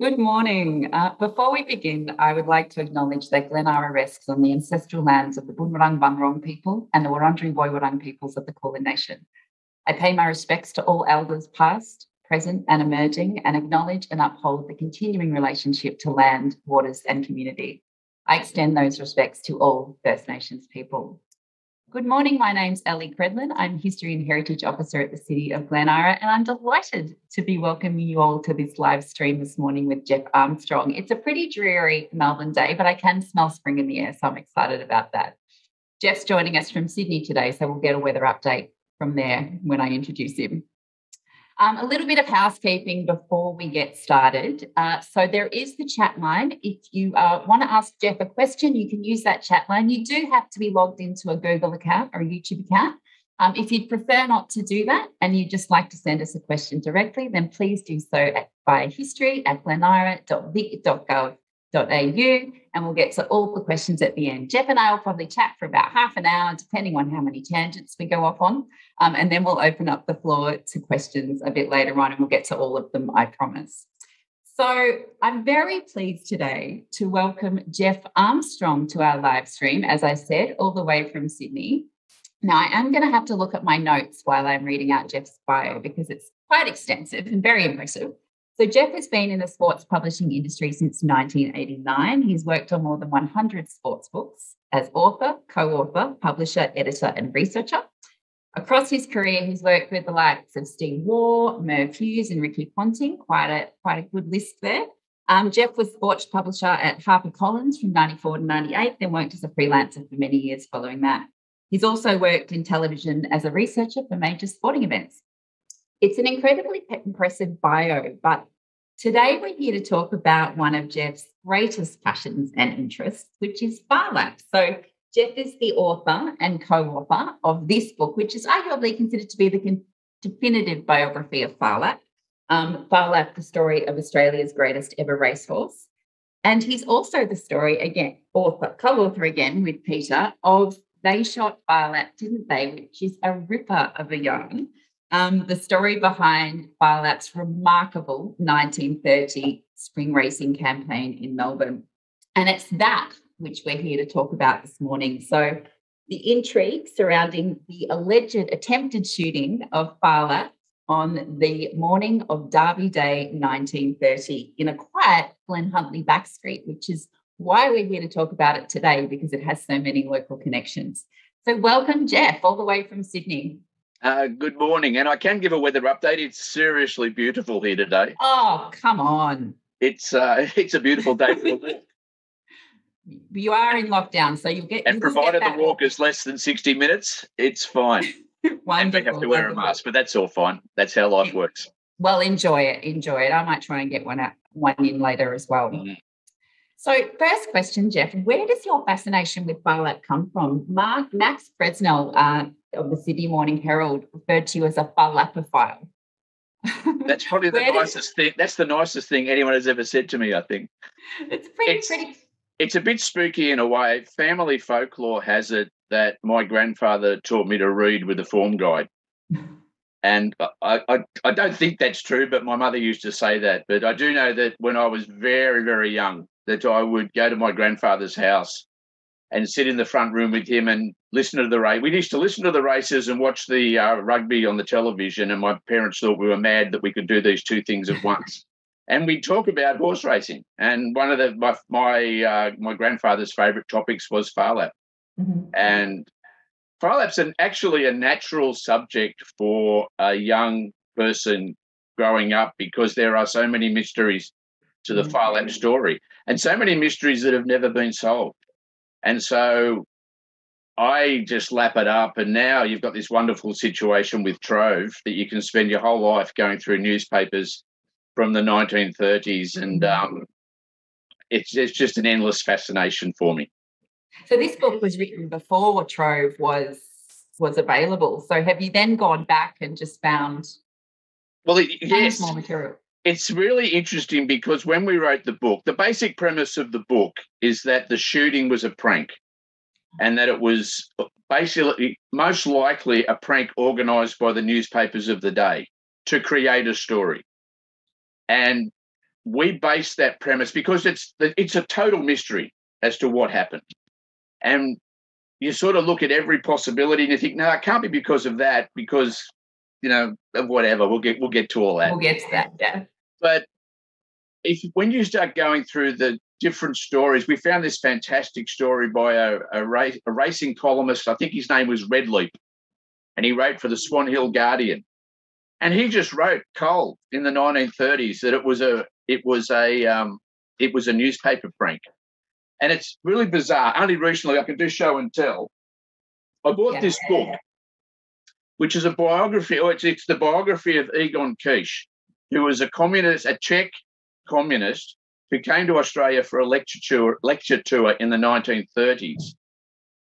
Good morning. Before we begin, I would like to acknowledge that Glen rests on the ancestral lands of the Bunurong Bunurong people and the Wurundjeri Woiwurrung peoples of the Kulin Nation. I pay my respects to all elders past, present and emerging, and acknowledge and uphold the continuing relationship to land, waters and community. I extend those respects to all First Nations people. Good morning, my name's Ellie Credlin. I'm History and Heritage Officer at the City of Glen and I'm delighted to be welcoming you all to this live stream this morning with Geoff Armstrong. It's a pretty dreary Melbourne day, but I can smell spring in the air, so I'm excited about that. Geoff's joining us from Sydney today, so we'll get a weather update from there when I introduce him. A little bit of housekeeping before we get started. So there is the chat line. If you want to ask Geoff a question, you can use that chat line. You do have to be logged into a Google account or a YouTube account. If you'd prefer not to do that and you'd just like to send us a question directly, then please do so via history@glenira.vic.gov.au, and we'll get to all the questions at the end. Geoff and I will probably chat for about half an hour, depending on how many tangents we go off on, and then we'll open up the floor to questions a bit later on, and we'll get to all of them, I promise. So I'm very pleased today to welcome Geoff Armstrong to our live stream, as I said, all the way from Sydney. Now, I am going to have to look at my notes while I'm reading out Geoff's bio because it's quite extensive and very impressive. So Geoff has been in the sports publishing industry since 1989. He's worked on more than 100 sports books as author, co-author, publisher, editor and researcher. Across his career, he's worked with the likes of Steve Waugh, Merv Hughes and Ricky Ponting, quite a good list there. Geoff was sports publisher at HarperCollins from 94 to 98, then worked as a freelancer for many years following that. He's also worked in television as a researcher for major sporting events. It's an incredibly impressive bio, but today we're here to talk about one of Geoff's greatest passions and interests, which is Phar Lap. So Geoff is the author and co-author of this book, which is arguably considered to be the definitive biography of Phar Lap. Phar Lap, the story of Australia's greatest ever racehorse. And he's also the story, again, co-author again with Peter, of They Shot Phar Lap, Didn't They?, which is a ripper of a yarn. The story behind Phar Lap's remarkable 1930 spring racing campaign in Melbourne. And it's that which we're here to talk about this morning. So the intrigue surrounding the alleged attempted shooting of Phar Lap on the morning of Derby Day 1930 in a quiet Glen Huntly back street, which is why we're here to talk about it today, because it has so many local connections. So welcome, Geoff, all the way from Sydney. Good morning, and I can give a weather update. It's seriously beautiful here today. Oh, come on. It's a beautiful day for a walk. You are in lockdown, so you'll get... And provided the walk is less than 60 minutes, it's fine. Wonderful. And we have to wear a mask, but that's all fine. That's how life works. Well, enjoy it. I might try and get one in later as well. Mm-hmm. So first question, Geoff, where does your fascination with Phar Lap come from? Max Fresnel of the Sydney Morning Herald referred to you as a Phar Lapophile. That's probably the nicest thing. That's the nicest thing anyone has ever said to me, I think. It's pretty. It's a bit spooky in a way. Family folklore has it that my grandfather taught me to read with a form guide. And I don't think that's true, but my mother used to say that. But I do know that when I was very, very young, that I would go to my grandfather's house and sit in the front room with him and listen to the race. We used to listen to the races and watch the rugby on the television, and my parents thought we were mad that we could do these two things at once. And we'd talk about horse racing. And one of my grandfather's favourite topics was Phar Lap. Mm-hmm. And Phar Lap's actually a natural subject for a young person growing up because there are so many mysteries to the Phar Lap story and so many mysteries that have never been solved. And so I just lap it up, and now you've got this wonderful situation with Trove that you can spend your whole life going through newspapers from the 1930s, and it's just an endless fascination for me. So this book was written before Trove was available. So have you then gone back and just found yes, more material? It's really interesting because when we wrote the book, the basic premise of the book is that the shooting was a prank and that it was basically most likely a prank organised by the newspapers of the day to create a story. And we base that premise because it's a total mystery as to what happened. And you sort of look at every possibility and you think, no, it can't be because of that, because, of whatever. We'll get to all that. We'll get to that, yeah. But when you start going through the different stories, we found this fantastic story by a racing columnist. I think his name was Red Leap, and he wrote for the Swan Hill Guardian. And he just wrote cold in the 1930s that it was a newspaper prank. And it's really bizarre. Only recently, I can do show and tell. I bought this book, which is a biography, or it's the biography of Egon Kisch, who was a communist, a Czech communist who came to Australia for a lecture tour in the 1930s.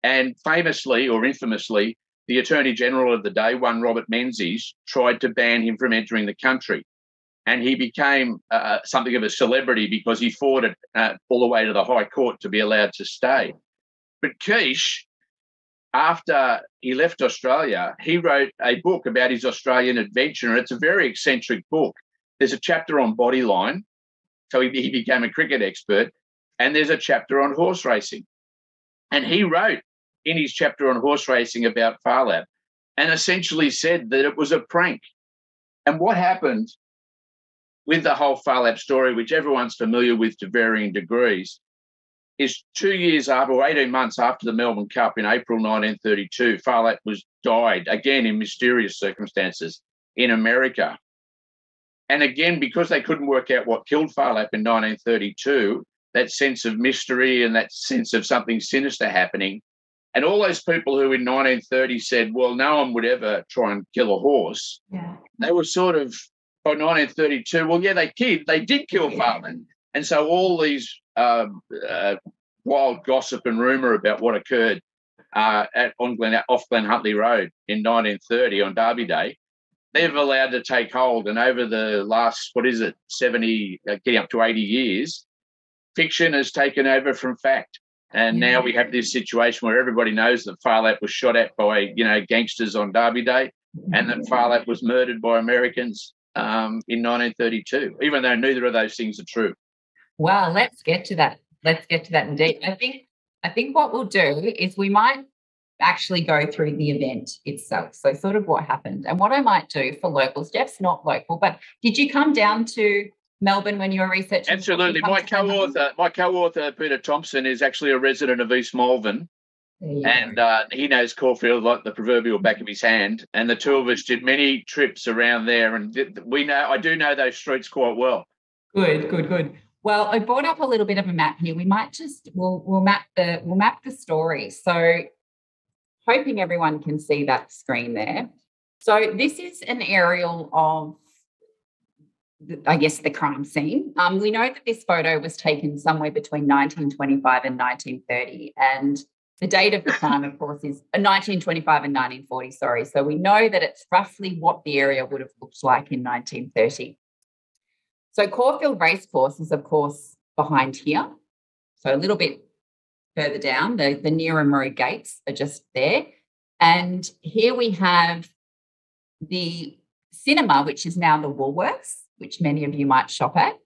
And famously or infamously, the Attorney General of the day, one Robert Menzies, tried to ban him from entering the country. And he became something of a celebrity because he fought it all the way to the High Court to be allowed to stay. But Kisch, after he left Australia, he wrote a book about his Australian adventure, and it's a very eccentric book. There's a chapter on bodyline, so he became a cricket expert, and there's a chapter on horse racing. And he wrote in his chapter on horse racing about Phar Lap and essentially said that it was a prank. And what happened with the whole Phar Lap story, which everyone's familiar with to varying degrees, is 2 years after, or 18 months after the Melbourne Cup in April 1932, Phar Lap died, again in mysterious circumstances, in America. And again, because they couldn't work out what killed Phar Lap in 1932, that sense of mystery and that sense of something sinister happening, and all those people who in 1930 said, well, no one would ever try and kill a horse, they were sort of, by 1932, well, yeah, they did kill Phar Lap. And so all these wild gossip and rumour about what occurred off Glen Huntly Road in 1930 on Derby Day, they've allowed to take hold. And over the last, 70, getting up to 80 years, fiction has taken over from fact. And now we have this situation where everybody knows that Phar Lap was shot at by, gangsters on Derby Day, and that Phar Lap was murdered by Americans in 1932, even though neither of those things are true. Well, let's get to that. Let's get to that indeed. I think what we'll do is we might actually go through the event itself. So sort of what happened. And what I might do for locals, Geoff's not local, but did you come down to Melbourne when you were researching? Absolutely. My co-author, Peter Thompson, is actually a resident of East Malvern. And he knows Caulfield like the proverbial back of his hand. And the two of us did many trips around there, and I do know those streets quite well. Good. Well, I brought up a little bit of a map here. We might we'll map the story. So hoping everyone can see that screen there. So this is an aerial of, I guess, the crime scene. We know that this photo was taken somewhere between 1925 and 1930, and the date of the crime, of course, is 1925 and 1940, sorry. So we know that it's roughly what the area would have looked like in 1930. So Caulfield Racecourse is, of course, behind here. So a little bit further down, the Nearham Road gates are just there. And here we have the cinema, which is now the Woolworths, which many of you might shop at.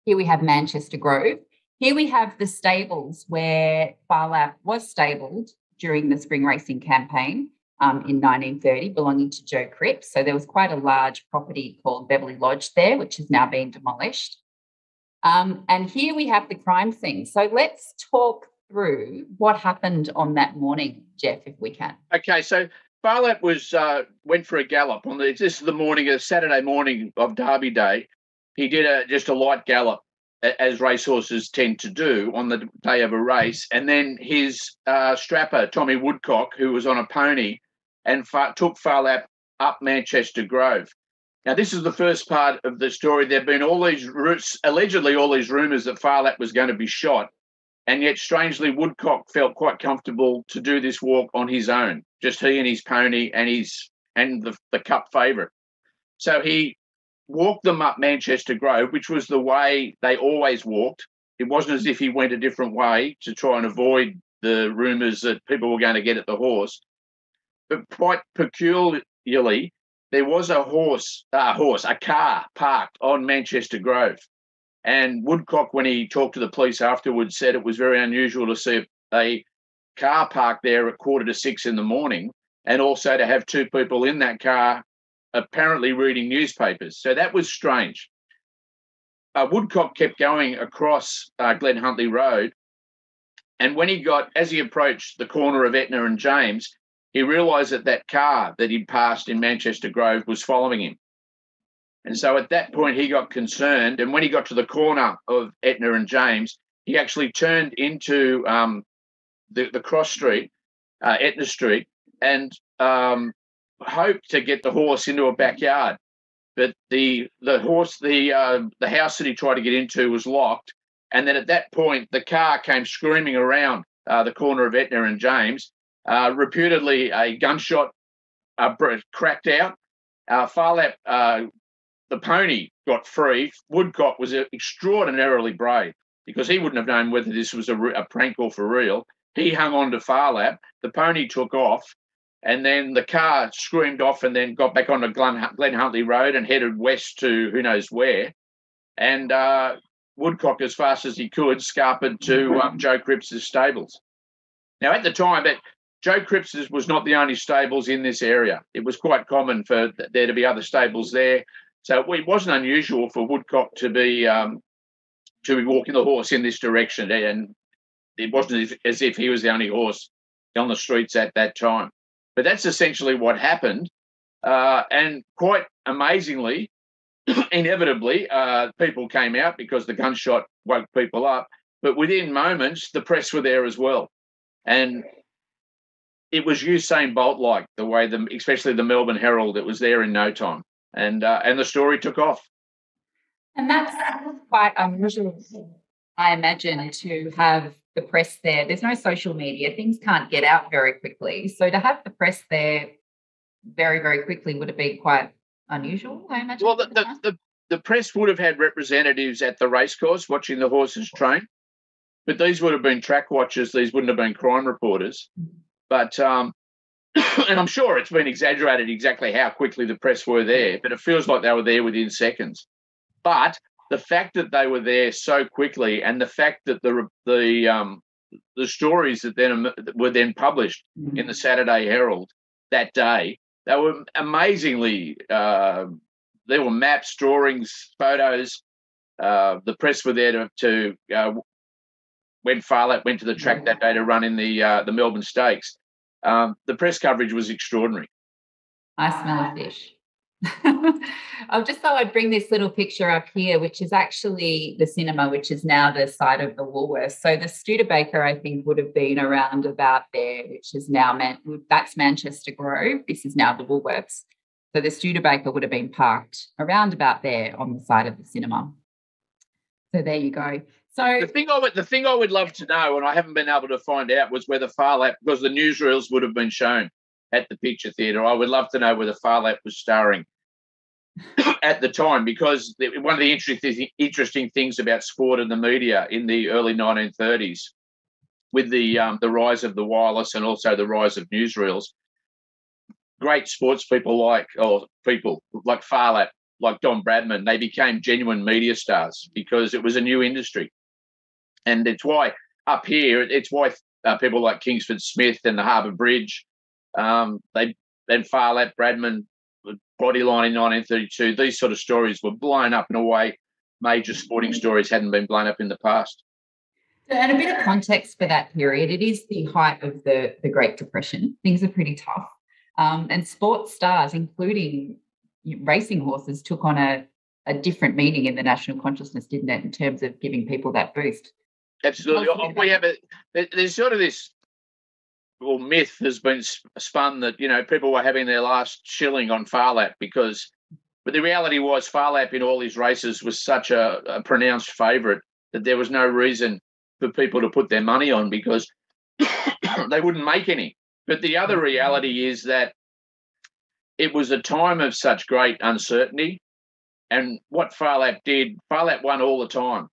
Here we have Manchester Grove. Here we have the stables where Phar Lap was stabled during the spring racing campaign in 1930, belonging to Joe Cripps. So there was quite a large property called Beverley Lodge there, which has now been demolished. And here we have the crime scene. So let's talk through what happened on that morning, Geoff, if we can. Okay, so Phar Lap went for a gallop on this is the morning, a Saturday morning of Derby Day. He did just a light gallop, as racehorses tend to do on the day of a race, and then his strapper Tommy Woodcock, who was on a pony, and took Phar Lap up Manchester Grove. Now, this is the first part of the story. There have been allegedly all these rumours that Phar Lap was going to be shot, and yet, strangely, Woodcock felt quite comfortable to do this walk on his own, just he and his pony and the Cup favourite. So he walked them up Manchester Grove, which was the way they always walked. It wasn't as if he went a different way to try and avoid the rumours that people were going to get at the horse. But quite peculiarly, there was a car parked on Manchester Grove. And Woodcock, when he talked to the police afterwards, said it was very unusual to see a car parked there at 5:45 in the morning, and also to have two people in that car apparently reading newspapers. So that was strange. Woodcock kept going across Glen Huntly Road, and as he approached the corner of Etna and James, he realised that car that he'd passed in Manchester Grove was following him. And so at that point, he got concerned. And when he got to the corner of Etna and James, he actually turned into the cross street, Etna Street, and hoped to get the horse into a backyard. But the house that he tried to get into was locked. And then at that point, the car came screaming around the corner of Etna and James. Reputedly, a gunshot cracked out. Phar Lap, the pony, got free. Woodcock was extraordinarily brave because he wouldn't have known whether this was a prank or for real. He hung on to Phar Lap. The pony took off, and then the car screamed off and then got back onto Glen Huntly Road and headed west to who knows where. And Woodcock, as fast as he could, scarpered to Joe Cripps's stables. Now, at the time, Joe Cripps's was not the only stables in this area. It was quite common for there to be other stables there. So it wasn't unusual for Woodcock to be walking the horse in this direction, and it wasn't as if he was the only horse on the streets at that time. But that's essentially what happened. And quite amazingly, inevitably, people came out because the gunshot woke people up. But within moments, the press were there as well. And it was Usain Bolt-like, the way, especially the Melbourne Herald, it was there in no time. And the story took off. And that's quite unusual, I imagine, to have the press there. There's no social media. Things can't get out very quickly. So to have the press there very, very quickly would have been quite unusual, I imagine. Well, the press would have had representatives at the racecourse watching the horses train, but these would have been track watchers. These wouldn't have been crime reporters. But and I'm sure it's been exaggerated exactly how quickly the press were there, but it feels like they were there within seconds. But the fact that they were there so quickly, and the fact that the stories that then were published in the Saturday Herald that day, they were amazingly. There were maps, drawings, photos. The press were there to when Phar Lap went to the track that day to run in the Melbourne Stakes. The press coverage was extraordinary. I smell a fish. I just thought I'd bring this little picture up here, which is actually the cinema, which is now the site of the Woolworths. So the Studebaker, I think, would have been around about there, which is now that's Manchester Grove. This is now the Woolworths. So the Studebaker would have been parked around about there on the side of the cinema. So there you go. So the thing I would love to know, and I haven't been able to find out, was whether Phar Lap, because the newsreels would have been shown at the picture theatre. I would love to know whether Phar Lap was starring at the time, because one of the interesting things about sport and the media in the early 1930s, with the rise of the wireless and also the rise of newsreels, great sports people like Phar Lap, like Don Bradman, they became genuine media stars because it was a new industry. And it's why up here, people like Kingsford Smith and the Harbour Bridge, Phar Lap, Bradman, Bodyline in 1932, these sort of stories were blown up in a way major sporting stories hadn't been blown up in the past. And a bit of context for that period, it is the height of the Great Depression. Things are pretty tough. And sports stars, including racing horses, took on a different meaning in the national consciousness, didn't it, in terms of giving people that boost? Absolutely. There's sort of this myth has been spun that, people were having their last shilling on Phar Lap but the reality was Phar Lap in all his races was such a pronounced favourite that there was no reason for people to put their money on because they wouldn't make any. But the other reality is that it was a time of such great uncertainty, and what Phar Lap did, Phar Lap won all the time.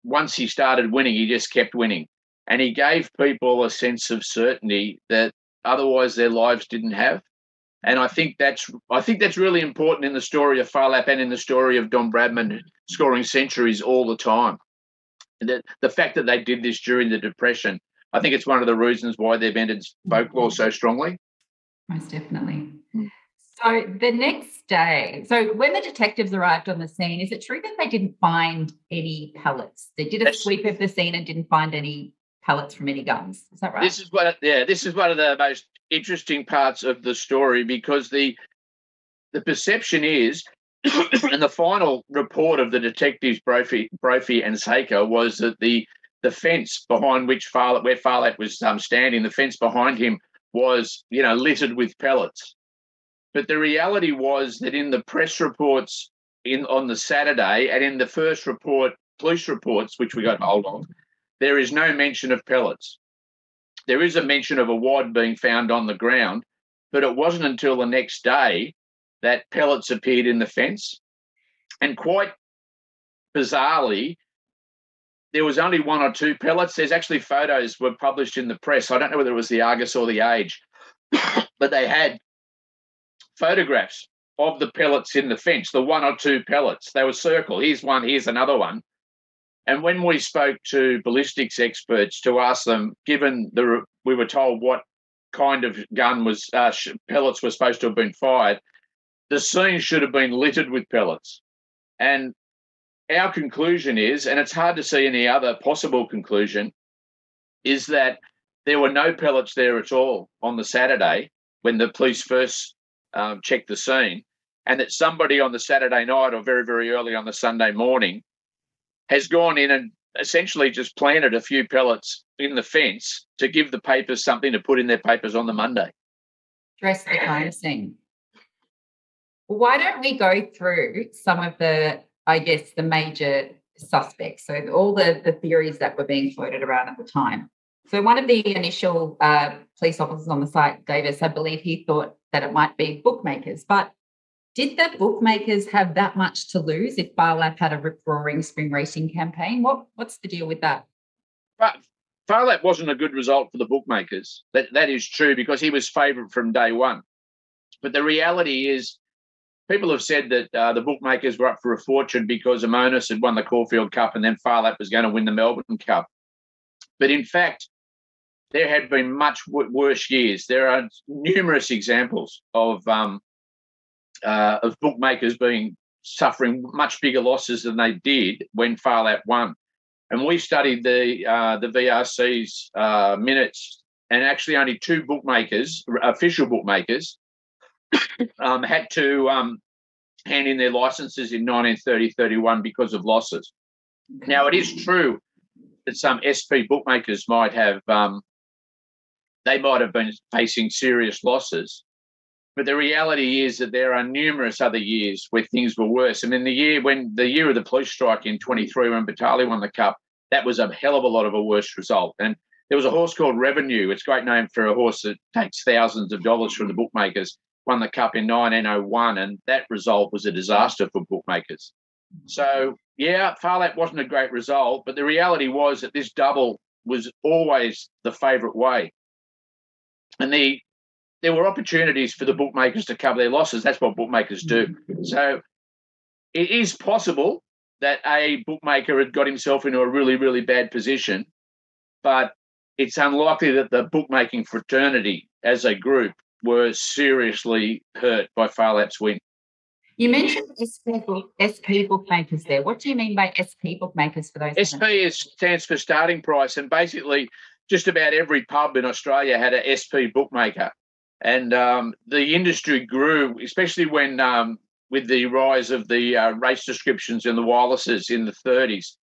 Once he started winning, he just kept winning, and he gave people a sense of certainty that otherwise their lives didn't have. And I think that's really important in the story of Phar Lap and in the story of Don Bradman scoring centuries all the time. The fact that they did this during the Depression, I think it's one of the reasons why they've entered folklore so strongly. Most definitely. So the next day, so when the detectives arrived on the scene, is it true that they didn't find any pellets? They did a sweep of the scene and didn't find any pellets from any guns. Is that right? This is one of the most interesting parts of the story, because the perception is, and the final report of the detectives Brophy and Saker, was that the fence behind where Phar Lap was standing, the fence behind him was, littered with pellets. But the reality was that in the press reports on the Saturday and in the first report, police reports, which we got hold of, there is no mention of pellets. There is a mention of a wad being found on the ground, but it wasn't until the next day that pellets appeared in the fence. And quite bizarrely, there was only one or two pellets. There's actually photos were published in the press. I don't know whether it was the Argus or the Age, but they had photographs of the pellets in the fence, the one or two pellets. They were circled. Here's one, here's another one. And when we spoke to ballistics experts to ask them, given we were told what kind of gun was pellets were supposed to have been fired, the scene should have been littered with pellets. And our conclusion is, and it's hard to see any other possible conclusion, is that there were no pellets there at all on the Saturday when the police first checked the scene, and that somebody on the Saturday night or very, very early on the Sunday morning has gone in and essentially just planted a few pellets in the fence to give the papers something to put in their papers on the Monday. Dress the crime scene. Why don't we go through some of the major suspects, so all the theories that were being floated around at the time. So one of the initial police officers on the site, Davis, I believe he thought that it might be bookmakers, but did the bookmakers have that much to lose if Phar Lap had a rip-roaring spring racing campaign? What's the deal with that? But Phar Lap wasn't a good result for the bookmakers. That is true, because he was favourite from day one. But the reality is, people have said that the bookmakers were up for a fortune because Amonis had won the Caulfield Cup and then Phar Lap was going to win the Melbourne Cup. But in fact, there had been much worse years. There are numerous examples of bookmakers suffering much bigger losses than they did when Phar Lap won. And we studied the VRC's minutes, and actually only two bookmakers, official bookmakers, had to hand in their licenses in 1930-31 because of losses. Now, it is true that some SP bookmakers might have been facing serious losses, but the reality is that there are numerous other years where things were worse. And in the year of the police strike in 23, when Batali won the Cup, that was a hell of a lot of a worse result. And there was a horse called Revenue. It's a great name for a horse that takes thousands of dollars from the bookmakers. Won the Cup in 1901, and that result was a disaster for bookmakers. So, yeah, Phar Lap wasn't a great result, but the reality was that this double was always the favourite way. And there were opportunities for the bookmakers to cover their losses. That's what bookmakers do. So it is possible that a bookmaker had got himself into a really, really bad position, but it's unlikely that the bookmaking fraternity as a group were seriously hurt by Phar Lap's win. You mentioned SP bookmakers there. What do you mean by SP bookmakers for those? SP stands for starting price, and basically just about every pub in Australia had an SP bookmaker. And the industry grew, especially when with the rise of the race descriptions and the wirelesses in the 30s,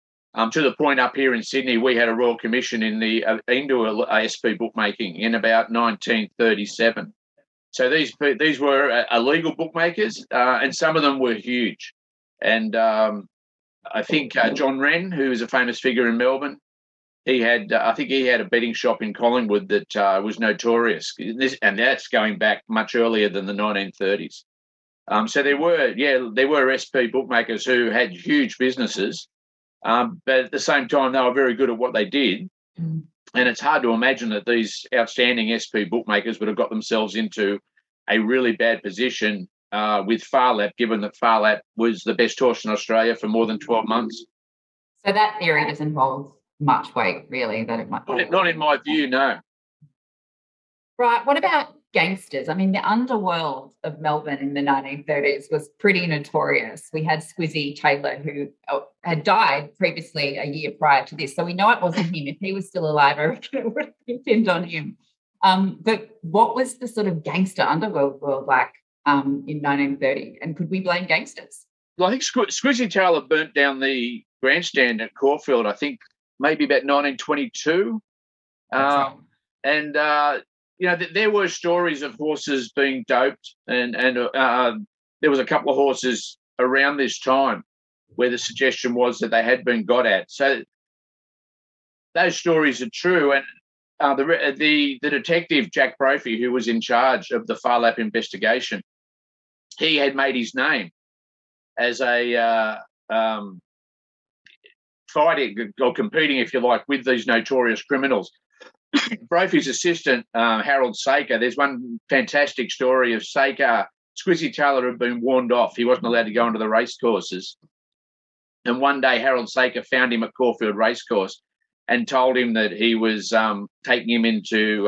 to the point up here in Sydney, we had a Royal Commission into SP bookmaking in about 1937. So these were illegal bookmakers, and some of them were huge. And I think John Wren, who is a famous figure in Melbourne, I think he had a betting shop in Collingwood that was notorious, and that's going back much earlier than the 1930s. So there were SP bookmakers who had huge businesses, but at the same time they were very good at what they did. And it's hard to imagine that these outstanding SP bookmakers would have got themselves into a really bad position with Phar Lap, given that Phar Lap was the best horse in Australia for more than 12 months. So that theory doesn't hold much weight, really, that it might. Not in my view, no. Right. What about gangsters? I mean, the underworld of Melbourne in the 1930s was pretty notorious. We had Squizzy Taylor, who had died previously a year prior to this. So we know it wasn't him. If he was still alive, I reckon it would have been pinned on him. But what was the sort of gangster underworld world like in 1930? And could we blame gangsters? Well, I think Squizzy Taylor burnt down the grandstand at Caulfield, I think maybe about 1922. And there were stories of horses being doped, and there was a couple of horses around this time where the suggestion was that they had been got at. So those stories are true. And the detective, Jack Brophy, who was in charge of the Phar Lap investigation, he had made his name as a fighting or competing, if you like, with these notorious criminals. Brophy's assistant, Harold Saker, there's one fantastic story of Saker. Squizzy Taylor had been warned off. He wasn't allowed to go into the race courses. And one day Harold Saker found him at Caulfield Racecourse and told him that he was taking him into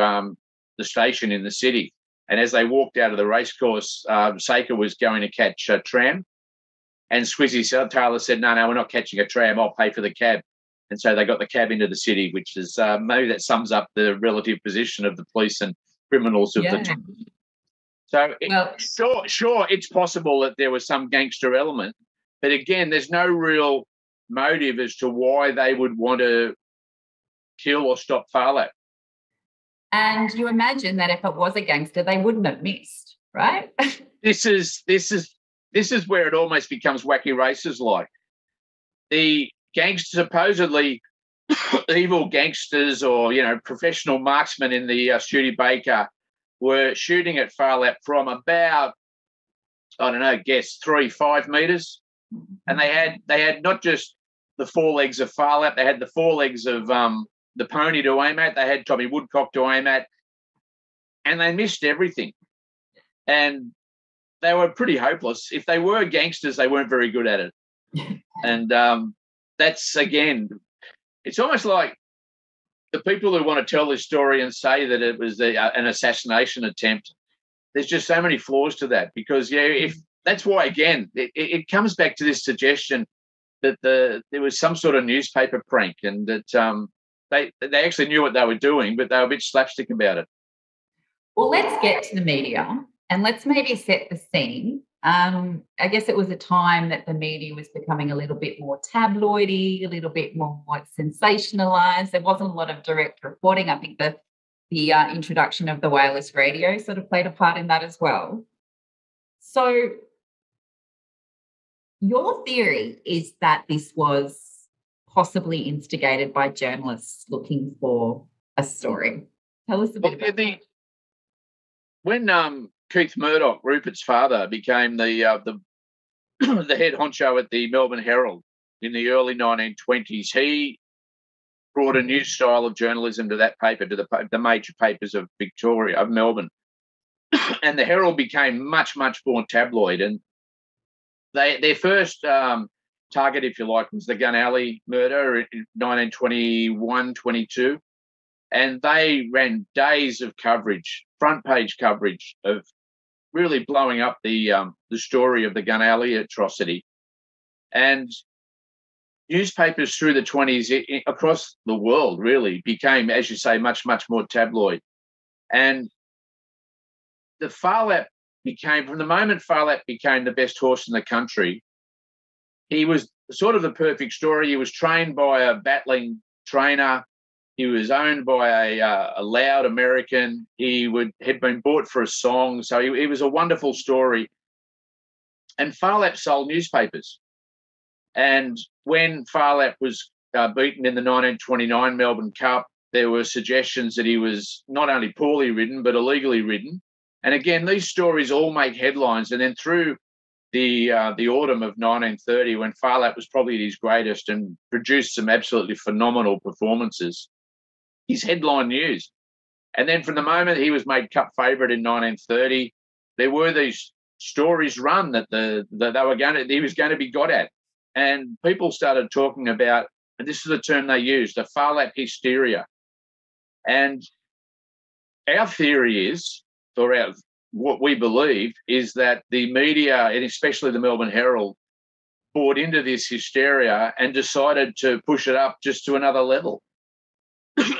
the station in the city. And as they walked out of the racecourse, Saker was going to catch a tram. And Squizzy Taylor said, no, we're not catching a tram. I'll pay for the cab. And so they got the cab into the city, which is maybe that sums up the relative position of the police and criminals of the time. So, sure, it's possible that there was some gangster element. But again, there's no real motive as to why they would want to kill or stop Phar Lap. And you imagine that if it was a gangster, they wouldn't have missed, right? This is where it almost becomes Wacky Races like. The gangsters, supposedly evil gangsters or, professional marksmen in the Studebaker were shooting at Phar Lap from about, 3-5 metres. And they had not just the forelegs of Phar Lap, they had the forelegs of the pony to aim at, they had Tommy Woodcock to aim at, and they missed everything. And they were pretty hopeless. If they were gangsters, they weren't very good at it. And that's, again, it's almost like the people who want to tell this story and say that it was an assassination attempt, there's just so many flaws to that because, if that's why, again, it comes back to this suggestion that there was some sort of newspaper prank and that they actually knew what they were doing, but they were a bit slapstick about it. Well, let's get to the media and let's maybe set the scene. I guess it was a time that the media was becoming a little bit more tabloidy, a little bit more sensationalised. There wasn't a lot of direct reporting. I think the introduction of the wireless radio sort of played a part in that as well. So your theory is that this was possibly instigated by journalists looking for a story. Tell us a bit about that. When Keith Murdoch, Rupert's father, became the the head honcho at the Melbourne Herald in the early 1920s, he brought a new style of journalism to that paper, to the major papers of Melbourne. And the Herald became much, much more tabloid. And their first target, if you like, was the Gun Alley murder in 1921-22. And they ran days of coverage, front page coverage of really blowing up the story of the Gun Alley atrocity. And newspapers through the 20s across the world really became, as you say, much, much more tabloid. And the Phar Lap became, from the moment Phar Lap became the best horse in the country, he was sort of the perfect story. He was trained by a battling trainer. He was owned by a loud American. He had been bought for a song. So he was a wonderful story. And Phar Lap sold newspapers. And when Phar Lap was beaten in the 1929 Melbourne Cup, there were suggestions that he was not only poorly ridden, but illegally ridden. And again, these stories all make headlines. And then through the autumn of 1930, when Phar Lap was probably at his greatest and produced some absolutely phenomenal performances, his headline news. And then from the moment he was made Cup favourite in 1930, there were these stories run that he was going to be got at, and people started talking about, and this is the term they used, the Phar Lap hysteria. And our theory is, what we believe is that the media, and especially the Melbourne Herald, bought into this hysteria and decided to push it up just to another level.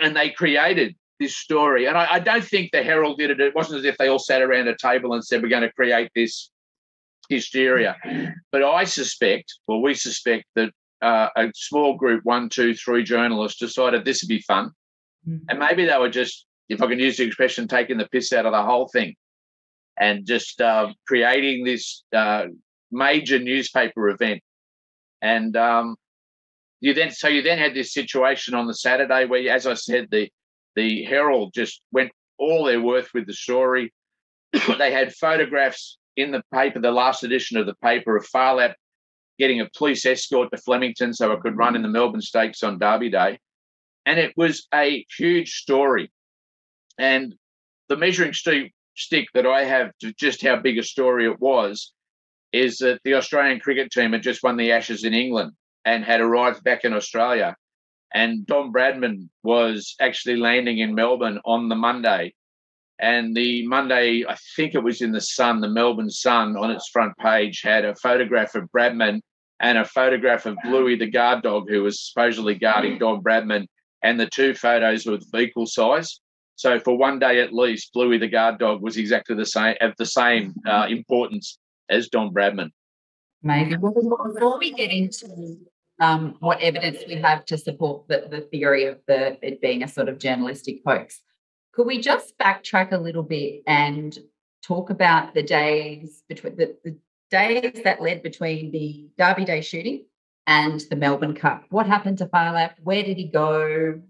And they created this story. And I don't think the Herald did it. It wasn't as if they all sat around a table and said, we're going to create this hysteria. But we suspect that a small group, 1, 2, 3 journalists decided this would be fun. And maybe they were just, if I can use the expression, taking the piss out of the whole thing and just creating this major newspaper event. And you then had this situation on the Saturday where, as I said, the Herald just went all their worth with the story. They had photographs in the paper, the last edition of the paper, of Phar Lap getting a police escort to Flemington so it could run in the Melbourne Stakes on Derby Day. And it was a huge story. And the measuring stick that I have to just how big a story it was is that the Australian cricket team had just won the Ashes in England and had arrived back in Australia. And Don Bradman was actually landing in Melbourne on the Monday. And the Monday, I think it was in the Sun, the Melbourne Sun, on its front page had a photograph of Bradman and a photograph of Bluey, the guard dog, who was supposedly guarding Don Bradman, and the two photos were of equal size. So for one day at least, Bluey, the guard dog, was exactly the same, of the same importance as Don Bradman. Maybe before we get into what evidence we have to support the theory of it being a sort of journalistic hoax, could we just backtrack a little bit and talk about the days between the days that led between the Derby Day shooting and the Melbourne Cup? What happened to Phar Lap? Where did he go?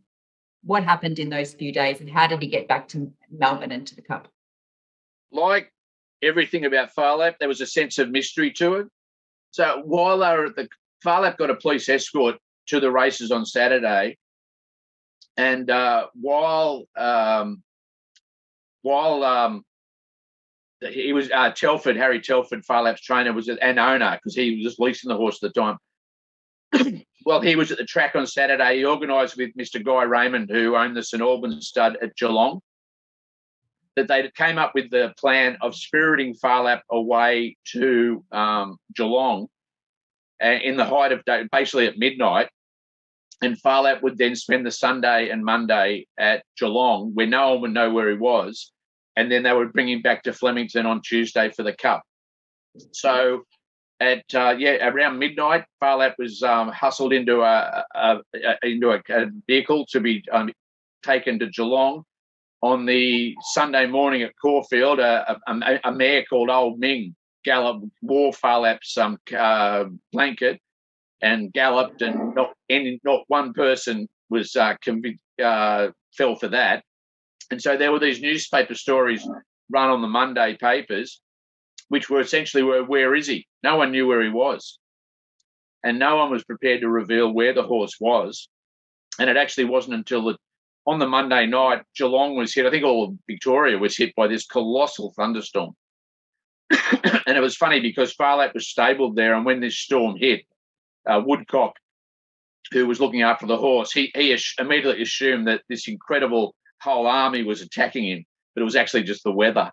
What happened in those few days, and how did he get back to Melbourne and to the Cup? Like everything about Phar Lap, there was a sense of mystery to it. So while they were at Phar Lap got a police escort to the races on Saturday, and while he was Harry Telford, Phar Lap's trainer, was an owner because he was just leasing the horse at the time. Well, he was at the track on Saturday. He organised with Mr. Guy Raymond, who owned the St Albans stud at Geelong, that they came up with the plan of spiriting Phar Lap away to Geelong in the height of day, basically at midnight. And Phar Lap would then spend the Sunday and Monday at Geelong, where no one would know where he was, and then they would bring him back to Flemington on Tuesday for the Cup. So at around midnight, Phar Lap was hustled into a vehicle to be taken to Geelong. On the Sunday morning at Caulfield, a mare called Old Ming wore Phar Lap's blanket and galloped, and not one person was fell for that. And so there were these newspaper stories run on the Monday papers, which were essentially where is he? No one knew where he was. And no one was prepared to reveal where the horse was. And it actually wasn't until on the Monday night, Geelong was hit. I think all of Victoria was hit by this colossal thunderstorm. And it was funny because Phar Lap was stabled there, and when this storm hit, Woodcock, who was looking after the horse, he immediately assumed that this incredible whole army was attacking him, but it was actually just the weather.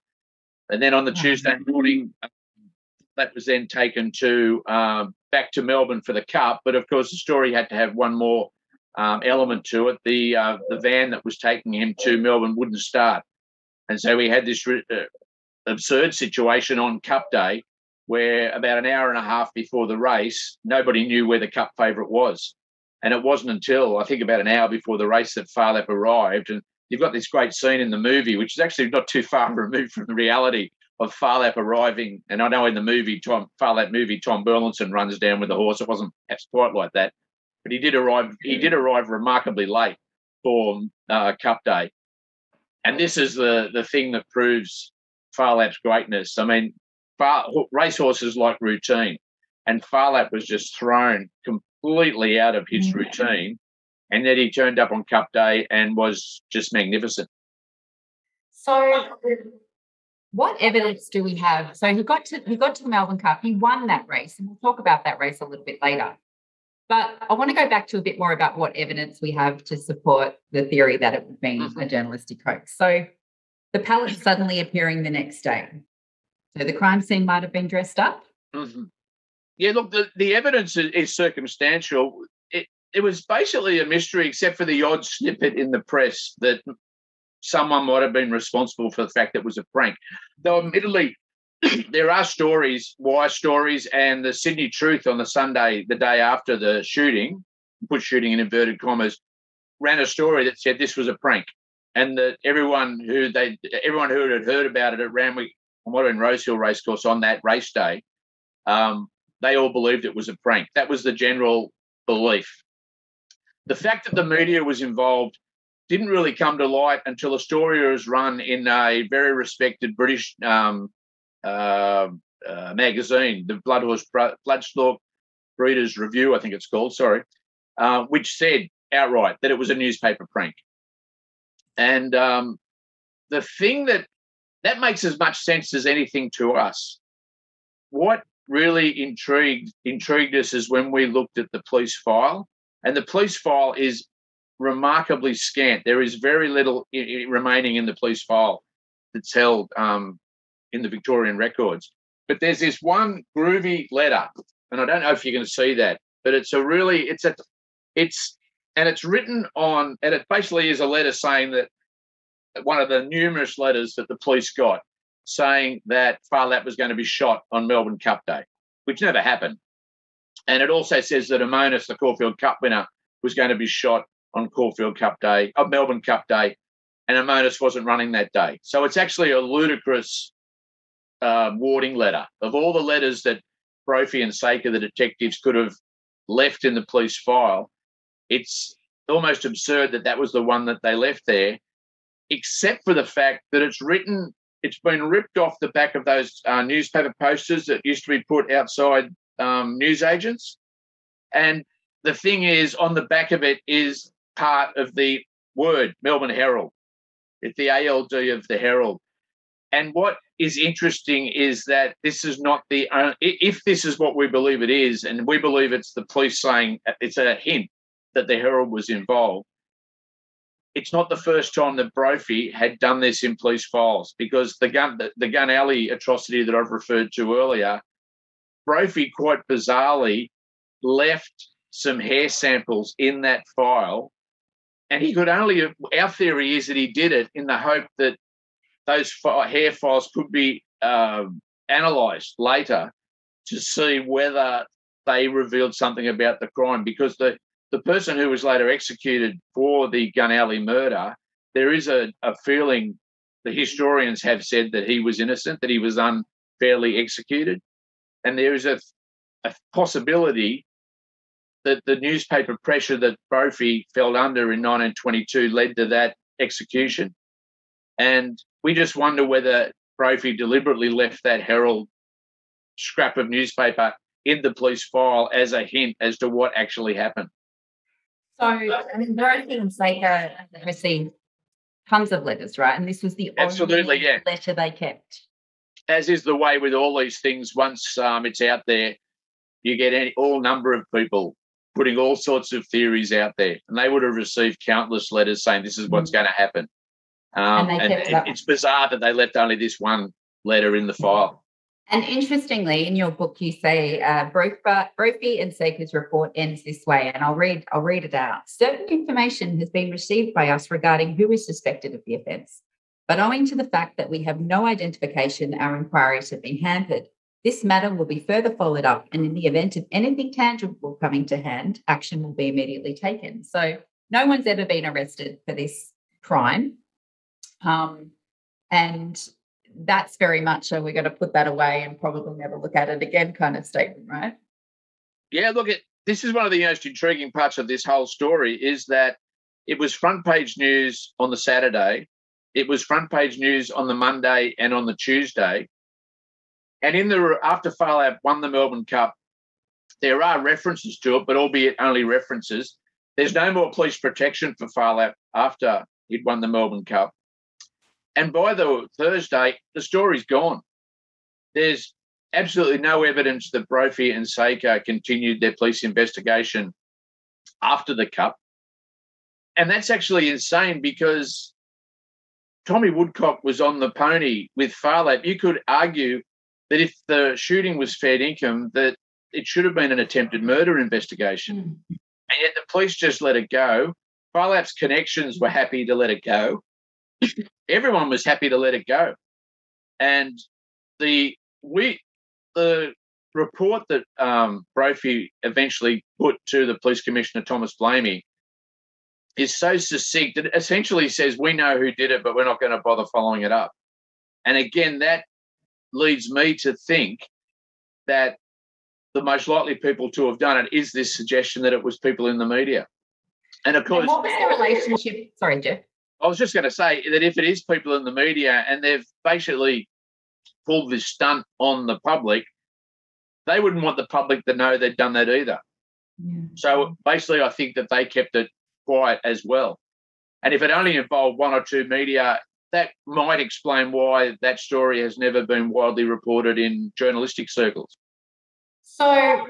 And then on the Tuesday morning, that was then taken to back to Melbourne for the Cup. But of course, the story had to have one more element to it. The van that was taking him to Melbourne wouldn't start, and so we had this absurd situation on Cup Day, where about an hour and a half before the race, nobody knew where the Cup favourite was. And it wasn't until, I think, about an hour before the race that Phar Lap arrived. And you've got this great scene in the movie, which is actually not too far removed from the reality of Phar Lap arriving. And I know in the movie, Phar Lap movie, Tom Burlinson runs down with the horse. It wasn't perhaps quite like that, but he did arrive. He did arrive remarkably late for Cup Day. And this is the thing that proves Phar Lap's greatness. I mean, racehorses like routine, and Phar Lap was just thrown completely out of his routine, and then he turned up on Cup Day and was just magnificent. So What evidence do we have? So he got to the Melbourne Cup. He won that race, and we'll talk about that race a little bit later. But I want to go back to a bit more about what evidence we have to support the theory that it would be a journalistic hoax. So the pallet suddenly appearing the next day. So the crime scene might have been dressed up. Mm-hmm. Yeah, look, the evidence is circumstantial. It was basically a mystery, except for the odd snippet in the press that someone might have been responsible for the fact that it was a prank. Though admittedly, there are wire stories, and the Sydney Truth on the Sunday, the day after the shooting, put shooting in inverted commas, ran a story that said this was a prank, and that everyone who had heard about it at Randwick, Modern Rosehill Racecourse on that race day, they all believed it was a prank. That was the general belief. The fact that the media was involved didn't really come to light until a story was run in a very respected British magazine, the Bloodstalk Breeders' Review, I think it's called, which said outright that it was a newspaper prank. And the thing that makes as much sense as anything to us. What really intrigued us is when we looked at the police file, and the police file is remarkably scant. There is very little remaining in the police file that's held in the Victorian records. But there's this one groovy letter, and I don't know if you can see that, but it's written on, and it basically is a letter saying that one of the numerous letters that the police got saying that Phar Lap was going to be shot on Melbourne Cup Day, which never happened. And it also says that Amonis, the Caulfield Cup winner, was going to be shot on Melbourne Cup Day, and Amonis wasn't running that day. So it's actually a ludicrous warning letter. Of all the letters that Brophy and Saker, the detectives, could have left in the police file, it's almost absurd that was the one that they left there, except for the fact that it's been ripped off the back of those newspaper posters that used to be put outside newsagents. And the thing is, on the back of it is part of the word Melbourne Herald. It's the ALD of the Herald. And what is interesting is that this is not if this is what we believe it is, and we believe it's the police saying it's a hint that the Herald was involved, it's not the first time that Brophy had done this in police files, because the Gun Alley atrocity that I've referred to earlier, Brophy quite bizarrely left some hair samples in that file, and our theory is that he did it in the hope that those hair files could be analysed later to see whether they revealed something about the crime, because the person who was later executed for the Gun Alley murder, there is a feeling, the historians have said, that he was innocent, that he was unfairly executed. And there is a possibility that the newspaper pressure that Brophy fell under in 1922 led to that execution. And we just wonder whether Brophy deliberately left that Herald scrap of newspaper in the police file as a hint as to what actually happened. So, I mean, Dorothy and Saker received tons of letters, right? And this was the only letter they kept. As is the way with all these things, once it's out there, you get all number of people putting all sorts of theories out there, and they would have received countless letters saying this is what's going to happen. And it's bizarre that they left only this one letter in the file. And interestingly, in your book, you say Brophy and Saker's report ends this way, and I'll read it out. Certain information has been received by us regarding who is suspected of the offence, but owing to the fact that we have no identification, our inquiries have been hampered. This matter will be further followed up, and in the event of anything tangible coming to hand, action will be immediately taken. So no one's ever been arrested for this crime. And that's very much we're going to put that away and probably never look at it again kind of statement, right? Yeah, look, this is one of the most intriguing parts of this whole story, is that it was front page news on the Saturday, it was front page news on the Monday and on the Tuesday. And after Phar Lap won the Melbourne Cup, there are references to it, but albeit only references. There's no more police protection for Phar Lap after he'd won the Melbourne Cup. And by the Thursday, the story's gone. There's absolutely no evidence that Brophy and Saker continued their police investigation after the Cup. And that's actually insane because Tommy Woodcock was on the pony with Phar Lap. You could argue that if the shooting was fair income, that it should have been an attempted murder investigation. And yet the police just let it go. Phar Lap's connections were happy to let it go. Everyone was happy to let it go. And the report that Brophy eventually put to the Police Commissioner, Thomas Blamey, is so succinct. It essentially says, we know who did it, but we're not going to bother following it up. And again, that leads me to think that the most likely people to have done it is this suggestion that it was people in the media. And of course, and what was the relationship? Sorry, Geoff. I was just going to say that if it is people in the media and they've basically pulled this stunt on the public, they wouldn't want the public to know they'd done that either. Yeah. So basically, I think that they kept it quiet as well. And if it only involved one or two media, that might explain why that story has never been widely reported in journalistic circles. So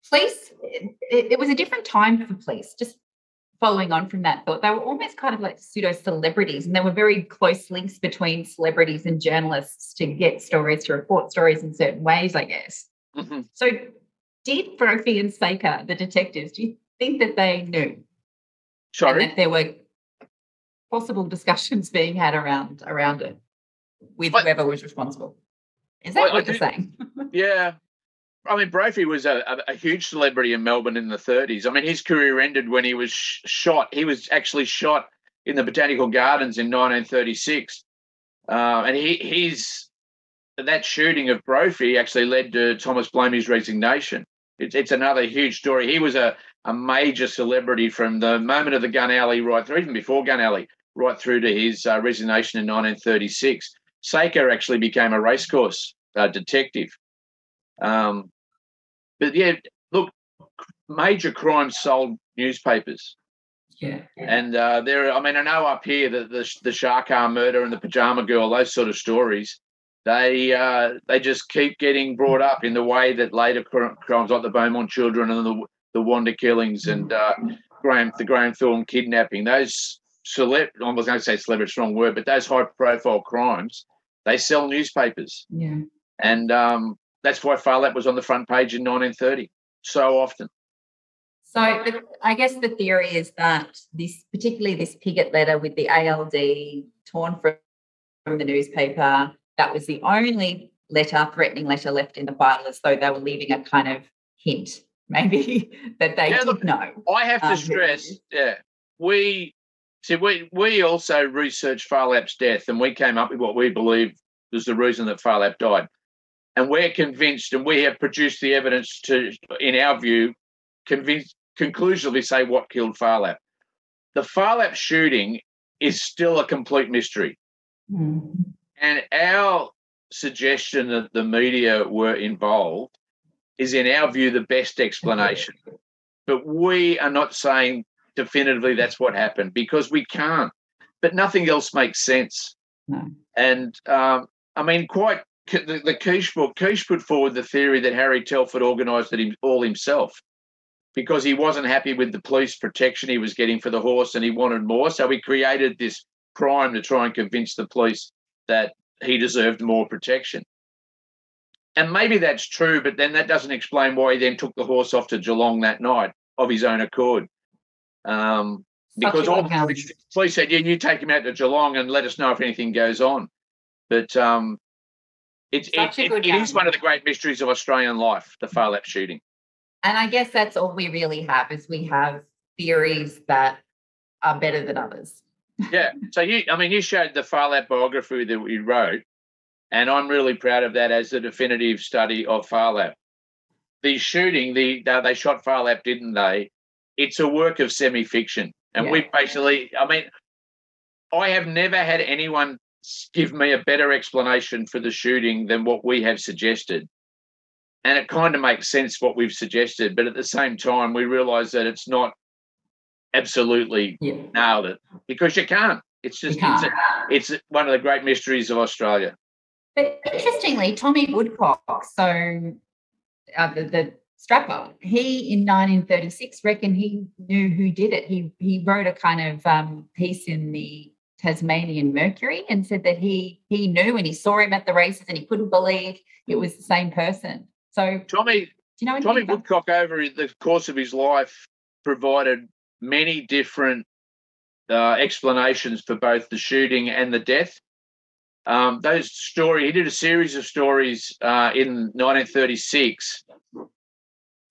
police, it was a different time for police. Just following on from that thought, they were almost kind of like pseudo-celebrities, and there were very close links between celebrities and journalists to get stories, to report stories in certain ways, I guess. Mm-hmm. So did Brophy and Saker, the detectives, do you think that they knew? Sorry? And that there were possible discussions being had around it with whoever was responsible? Is that what you're saying? Yeah. I mean, Brophy was a huge celebrity in Melbourne in the 30s. I mean, his career ended when he was shot. He was actually shot in the Botanical Gardens in 1936. And that shooting of Brophy actually led to Thomas Blamey's resignation. It's another huge story. He was a major celebrity from the moment of the gun alley right through, even before gun alley, right through to his resignation in 1936. Saker actually became a racecourse detective. But, yeah, look, major crimes sold newspapers. Yeah. And I know up here that the shark arm murder and the pajama girl, those sort of stories, they just keep getting brought up in the way that later crimes like the Beaumont children and the Wanda killings and the Graham Thorne kidnapping, those I was going to say celebrity, strong word, but those high-profile crimes, they sell newspapers. Yeah. And that's why Phar Lap was on the front page in 1930 so often. So I guess the theory is that particularly this Piggott letter with the ALD torn from the newspaper, that was the only threatening letter left in the file, as though they were leaving a kind of hint, maybe, that they did know. I have to stress, we also researched Phar Lap's death, and we came up with what we believe was the reason that Phar Lap died. And we're convinced, and we have produced the evidence to, in our view, conclusively say what killed Phar Lap. The Phar Lap shooting is still a complete mystery. Mm. And our suggestion that the media were involved is, in our view, the best explanation. But we are not saying definitively that's what happened, because we can't. But nothing else makes sense. No. And, the Quiche book, Quiche put forward the theory that Harry Telford organised it all himself because he wasn't happy with the police protection he was getting for the horse and he wanted more. So he created this crime to try and convince the police that he deserved more protection. And maybe that's true, but then that doesn't explain why he then took the horse off to Geelong that night of his own accord. Because all the police said, yeah, you take him out to Geelong and let us know if anything goes on. But it is one of the great mysteries of Australian life, the Phar Lap shooting. And I guess that's all we really have, is we have theories that are better than others. Yeah. So you showed the Phar Lap biography that we wrote, and I'm really proud of that as a definitive study of Phar Lap. The shooting, they shot Phar Lap, didn't they? It's a work of semi-fiction. And we basically, I have never had anyone give me a better explanation for the shooting than what we have suggested. And it kind of makes sense what we've suggested, but at the same time, we realise that it's not absolutely nailed it, because you can't. It's You just can't. it's one of the great mysteries of Australia. But interestingly, Tommy Woodcock, so the strapper, he in 1936 reckoned he knew who did it. He wrote a kind of piece in the Tasmanian Mercury and said that he knew and he saw him at the races and he couldn't believe it was the same person. So Tommy, do you know Tommy Woodcock over the course of his life provided many different explanations for both the shooting and the death. He did a series of stories in 1936,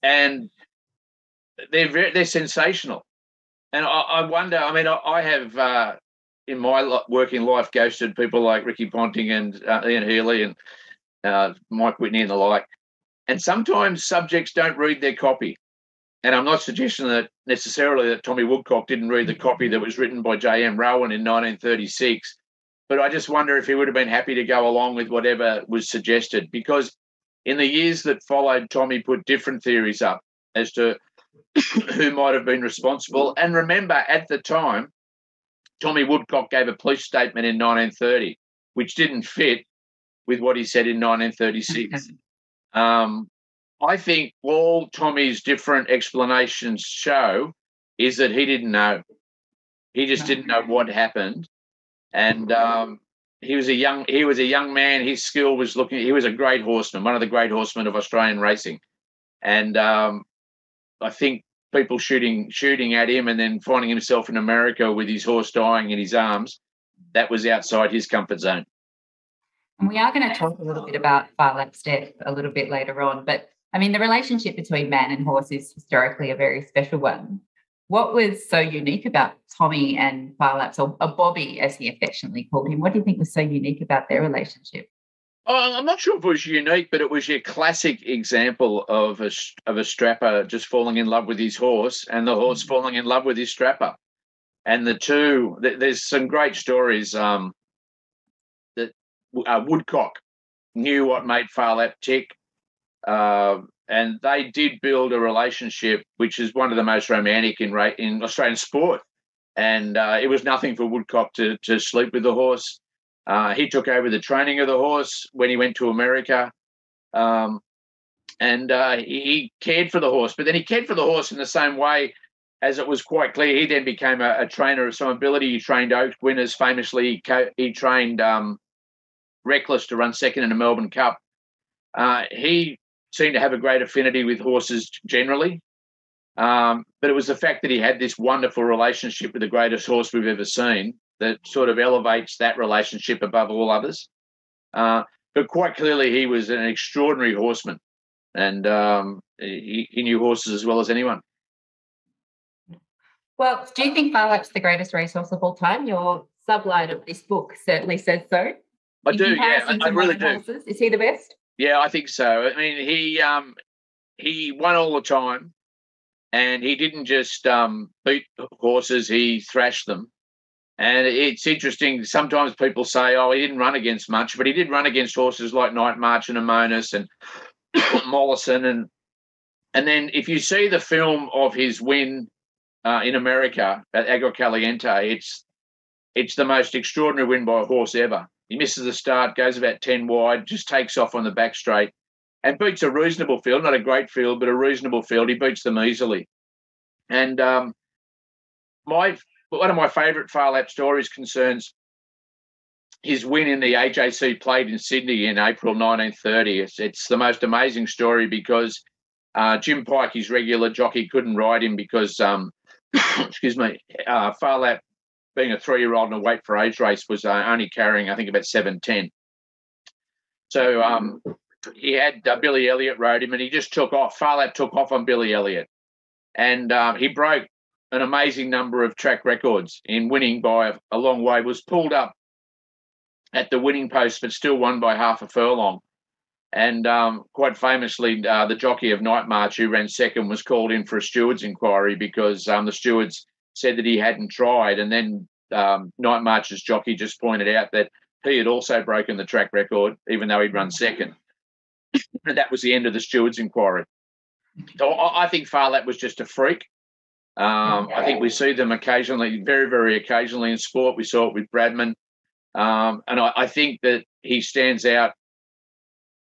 and they're sensational. And I wonder. I mean, I have in my working life ghosted people like Ricky Ponting and Ian Healy and Mike Whitney and the like. And sometimes subjects don't read their copy. And I'm not suggesting that necessarily that Tommy Woodcock didn't read the copy that was written by J.M. Rowan in 1936. But I just wonder if he would have been happy to go along with whatever was suggested, because in the years that followed, Tommy put different theories up as to who might have been responsible. And remember, at the time, Tommy Woodcock gave a police statement in 1930, which didn't fit with what he said in 1936. I think all Tommy's different explanations show is that he didn't know. He just didn't know what happened. And he was a young man. His skill was he was a great horseman, one of the great horsemen of Australian racing. And I think people shooting at him and then finding himself in America with his horse dying in his arms, that was outside his comfort zone. And we are going to talk a little bit about Phar Lap's death a little bit later on. But, I mean, the relationship between man and horse is historically a very special one. What was so unique about Tommy and Phar Lap's, or Bobby, as he affectionately called him? What do you think was so unique about their relationship? I'm not sure if it was unique, but it was your classic example of a strapper just falling in love with his horse and the horse falling in love with his strapper. And the two, there's some great stories that Woodcock knew what made Phar Lap tick, and they did build a relationship which is one of the most romantic in Australian sport. And it was nothing for Woodcock to sleep with the horse. He took over the training of the horse when he went to America, and he cared for the horse. But then he cared for the horse in the same way, as it was quite clear. He then became a trainer of some ability. He trained Oak winners famously. He trained Reckless to run second in the Melbourne Cup. He seemed to have a great affinity with horses generally. But it was the fact that he had this wonderful relationship with the greatest horse we've ever seen that sort of elevates that relationship above all others. But quite clearly, he was an extraordinary horseman, and he knew horses as well as anyone. Well, do you think Phar Lap's the greatest racehorse of all time? Your subline of this book certainly says so. I do, yeah, I really do. Horses, is he the best? Yeah, I think so. I mean, he won all the time, and he didn't just beat horses; he thrashed them. And it's interesting. Sometimes people say, "Oh, he didn't run against much," but he did run against horses like Night March and Amonis and Mollison, and then if you see the film of his win in America at Agua Caliente, it's the most extraordinary win by a horse ever. He misses the start, goes about 10 wide, just takes off on the back straight and beats a reasonable field, not a great field, but a reasonable field. He beats them easily. And one of my favourite Phar Lap stories concerns his win in the AJC Plate in Sydney in April 1930. It's the most amazing story because Jim Pike, his regular jockey, couldn't ride him because, Phar Lap, being a 3-year-old in a weight for age race, was only carrying, I think, about 7'10". So he had Billy Elliott rode him and he just took off. Phar Lap took off on Billy Elliott. And he broke an amazing number of track records in winning by a long way, was pulled up at the winning post but still won by half a furlong. And quite famously, the jockey of Night March, who ran second, was called in for a steward's inquiry because the stewards said that he hadn't tried. And then Night March's jockey just pointed out that he had also broken the track record, even though he'd run second. And that was the end of the steward's inquiry. So I think Phar Lap was just a freak. I think we see them occasionally, very, very occasionally in sport. We saw it with Bradman. And I think that he stands out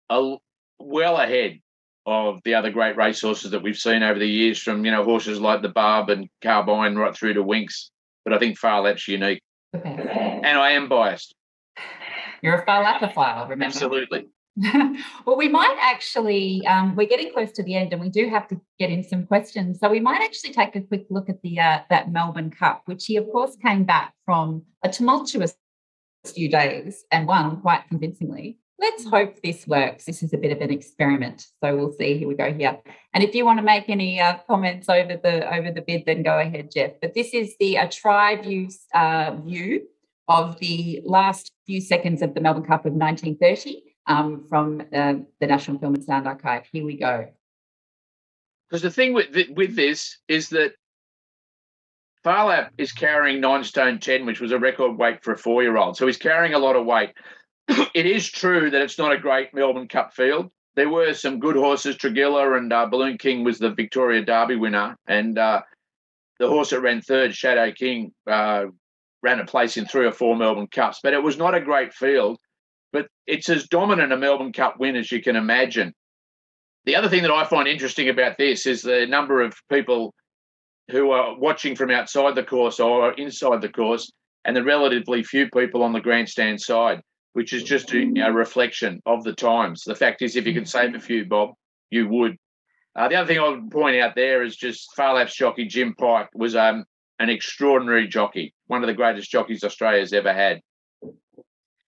well ahead of the other great racehorses that we've seen over the years, from, horses like the Barb and Carbine right through to Winx. But I think Phar Lap's unique. Okay. And I am biased. You're a Phar Lapophile, remember? Absolutely. Well, we might actually, we're getting close to the end and we do have to get in some questions. So we might actually take a quick look at the that Melbourne Cup, which he, of course, came back from a tumultuous few days and won quite convincingly. Let's hope this works. This is a bit of an experiment. So we'll see. Here we go here. And if you want to make any comments over the bid, then go ahead, Geoff. But this is a tri-view view of the last few seconds of the Melbourne Cup of 1930 from the National Film and Sound Archive. Here we go. Because the thing with this is that Phar Lap is carrying 9 stone 10, which was a record weight for a 4-year-old. So he's carrying a lot of weight. It is true that it's not a great Melbourne Cup field. There were some good horses. Tragilla and Balloon King was the Victoria Derby winner. And the horse that ran third, Shadow King, ran a place in 3 or 4 Melbourne Cups. But it was not a great field. But it's as dominant a Melbourne Cup win as you can imagine. The other thing that I find interesting about this is the number of people who are watching from outside the course or inside the course, and the relatively few people on the grandstand side, which is just a reflection of the times. The fact is, if you could save a few, Bob, you would. The other thing I would point out there is just Phar Lap's jockey, Jim Pike, was an extraordinary jockey, one of the greatest jockeys Australia's ever had.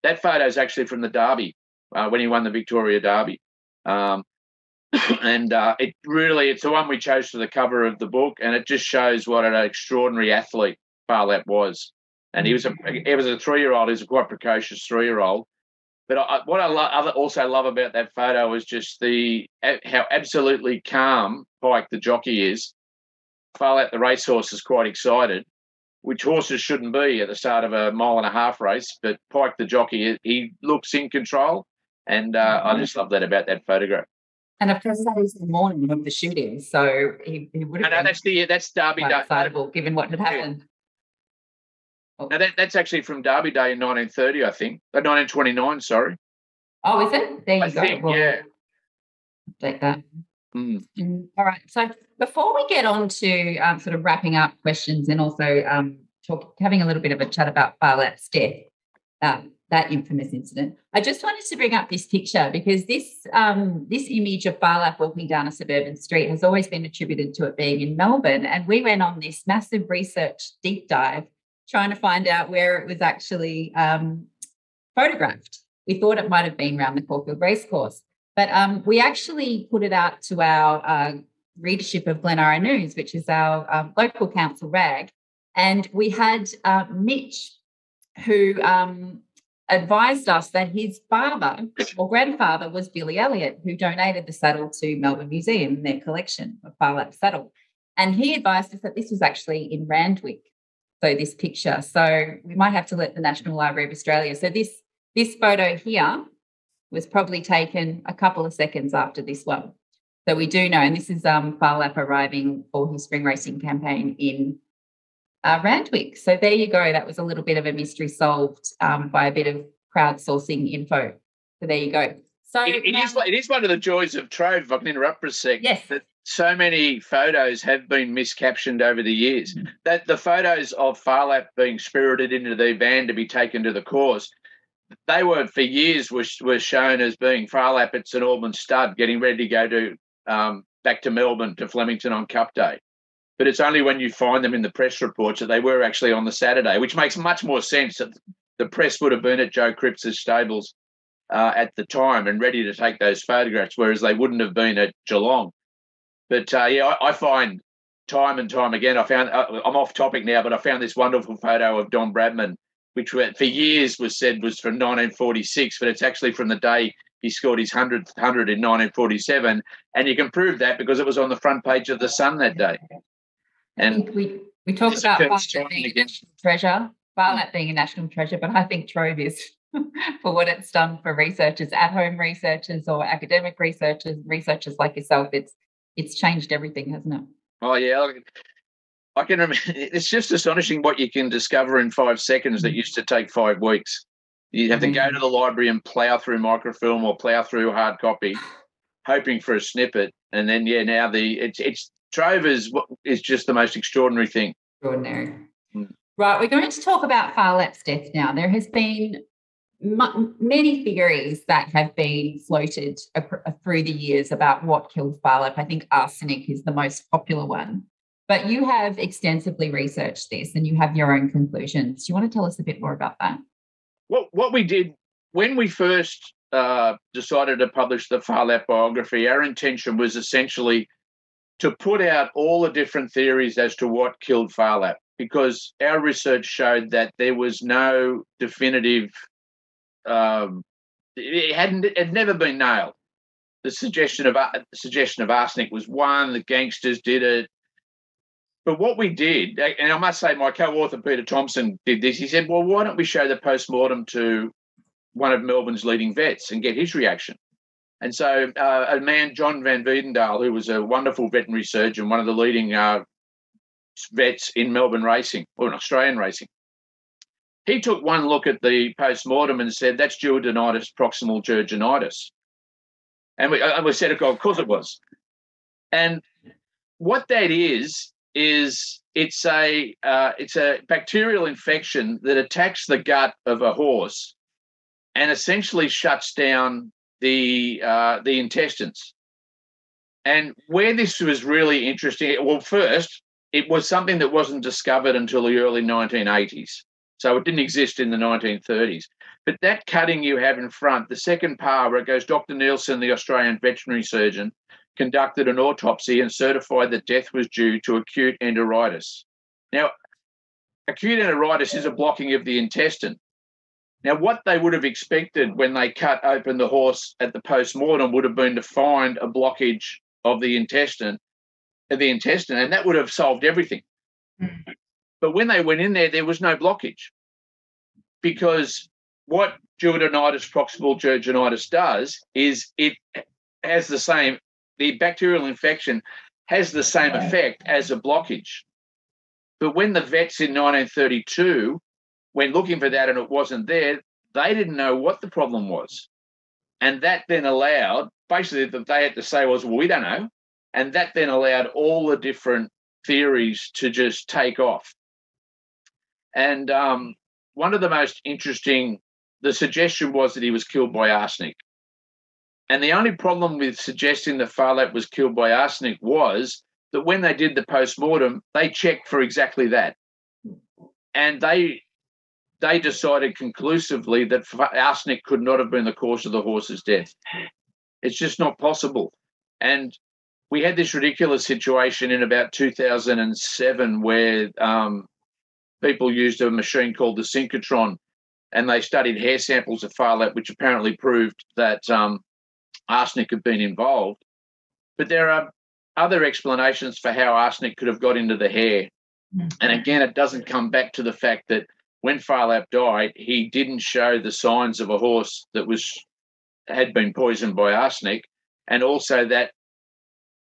That photo is actually from the Derby, when he won the Victoria Derby. It's the one we chose for the cover of the book, and it just shows what an extraordinary athlete Phar Lap was. And he was a 3-year-old. He was a quite precocious 3-year-old. But what I also love about that photo is just how absolutely calm Pike, the jockey, is. Phar Lap, the racehorse, is quite excited, which horses shouldn't be at the start of a 1.5-mile race. But Pike, the jockey, he looks in control, and I just love that about that photograph. And of course, that is the morning of the shooting, so he would have been that's Derby Day, excitable given what had happened. Yeah. No, that's actually from Derby Day in 1930, I think. 1929, sorry. Oh, is it? There you go. Think, yeah. Take that. Mm. All right. So before we get on to sort of wrapping up questions and also having a little bit of a chat about Phar Lap's death, that infamous incident, I just wanted to bring up this picture because this image of Phar Lap walking down a suburban street has always been attributed to it being in Melbourne, and we went on this massive research deep dive trying to find out where it was actually photographed. We thought it might have been around the Caulfield Racecourse, but we actually put it out to our readership of Glen News, which is our local council rag, and we had Mitch, who advised us that his father or grandfather was Billy Elliott, who donated the saddle to Melbourne Museum, their collection of Phar Lap saddle. And he advised us that this was actually in Randwick, so this picture. So we might have to let the National Library of Australia. So this photo here was probably taken a couple of seconds after this one. So we do know, and this is Phar Lap arriving for his spring racing campaign in Randwick. So there you go. That was a little bit of a mystery solved by a bit of crowdsourcing info. So there you go. So it is one of the joys of trove, if I can interrupt for a sec. Yes. That so many photos have been miscaptioned over the years. Mm. That the photos of Phar Lap being spirited into the van to be taken to the course, they were for years were shown as being Phar Lap at St Albans Stud, getting ready to go to back to Melbourne to Flemington on Cup Day. But it's only when you find them in the press reports that they were actually on the Saturday, which makes much more sense that the press would have been at Joe Cripps's stables at the time and ready to take those photographs, whereas they wouldn't have been at Geelong. But, I find time and time again, I'm off topic now, but I found this wonderful photo of Don Bradman, which for years was said was from 1946, but it's actually from the day he scored his 100th 100 in 1947. And you can prove that because it was on the front page of The Sun that day. And I think we talk about Phar Lap being a national treasure, Phar Lap being a national treasure, but I think Trove is for what it's done for researchers, at-home researchers or academic researchers like yourself. It's changed everything, hasn't it? Oh, yeah. I can remember. It's just astonishing what you can discover in 5 seconds that used to take 5 weeks. You'd have to go to the library and plough through microfilm or plough through hard copy, hoping for a snippet. And then, now it's Trove is just the most extraordinary thing. Extraordinary. Right, we're going to talk about Phar Lap's death now. There has been many theories that have been floated through the years about what killed Phar Lap. I think arsenic is the most popular one. But you have extensively researched this and you have your own conclusions. Do you want to tell us a bit more about that? What we did when we first decided to publish the Phar Lap biography, our intention was essentially to put out all the different theories as to what killed Phar Lap, because our research showed that there was no definitive. It had never been nailed. The suggestion of arsenic was one. The gangsters did it. But what we did, and I must say my co-author Peter Thompson did this, he said, well, why don't we show the post-mortem to one of Melbourne's leading vets and get his reaction? And so a man, John Van Wiedendaal, who was a wonderful veterinary surgeon, one of the leading vets in Melbourne racing, or in Australian racing, he took one look at the post-mortem and said, that's duodenitis proximal gurginitis. And we said, of course it was. And what that is it's a bacterial infection that attacks the gut of a horse and essentially shuts down the intestines. And where this was really interesting, well, first, it was something that wasn't discovered until the early 1980s. So it didn't exist in the 1930s. But that cutting you have in front, the second part where it goes, Dr. Nielsen, the Australian veterinary surgeon, conducted an autopsy and certified that death was due to acute enteritis. Now, acute enteritis is a blocking of the intestine. Now, what they would have expected when they cut open the horse at the post-mortem would have been to find a blockage of the intestine, and that would have solved everything. But when they went in there was no blockage, because what duodenitis proximal gurginitis does is it has the bacterial infection has the same effect as a blockage. But when the vets in 1932 went looking for that and it wasn't there, they didn't know what the problem was. And that then allowed, basically, that they had to say was, well, we don't know. And that then allowed all the different theories to just take off. And one of the most interesting, the suggestion was that he was killed by arsenic. And the only problem with suggesting that Phar Lap was killed by arsenic was that when they did the post-mortem, they checked for exactly that. And they decided conclusively that arsenic could not have been the cause of the horse's death. It's just not possible. And we had this ridiculous situation in about 2007 where people used a machine called the synchrotron, and they studied hair samples of Phar Lap, which apparently proved that arsenic had been involved. But there are other explanations for how arsenic could have got into the hair. And again, it doesn't come back to the fact that when Phar Lap died, he didn't show the signs of a horse that had been poisoned by arsenic, and also that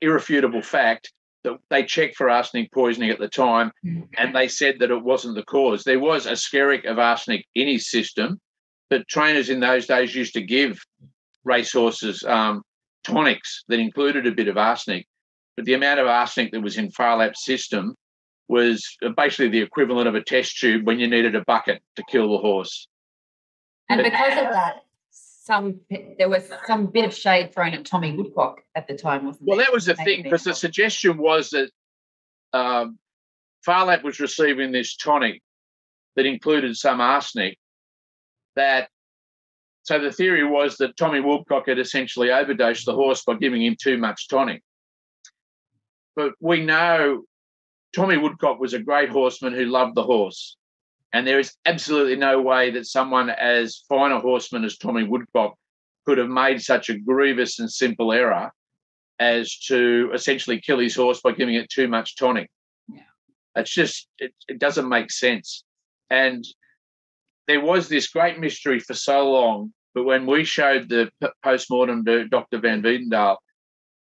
irrefutable fact that they checked for arsenic poisoning at the time, and they said that it wasn't the cause. There was a skerrick of arsenic in his system, but trainers in those days used to give racehorses tonics that included a bit of arsenic, but the amount of arsenic that was in Phar Lap's system was basically the equivalent of a test tube when you needed a bucket to kill the horse. And because of that, there was some bit of shade thrown at Tommy Woodcock at the time, wasn't there? Well, that was the thing, because the suggestion was that Phar Lap was receiving this tonic that included some arsenic. So the theory was that Tommy Woodcock had essentially overdosed the horse by giving him too much tonic. But we know Tommy Woodcock was a great horseman who loved the horse. And there is absolutely no way that someone as fine a horseman as Tommy Woodcock could have made such a grievous and simple error as to essentially kill his horse by giving it too much tonic. Yeah. It's just, it doesn't make sense. And there was this great mystery for so long, but when we showed the post-mortem to Dr. Van Wiedendaal,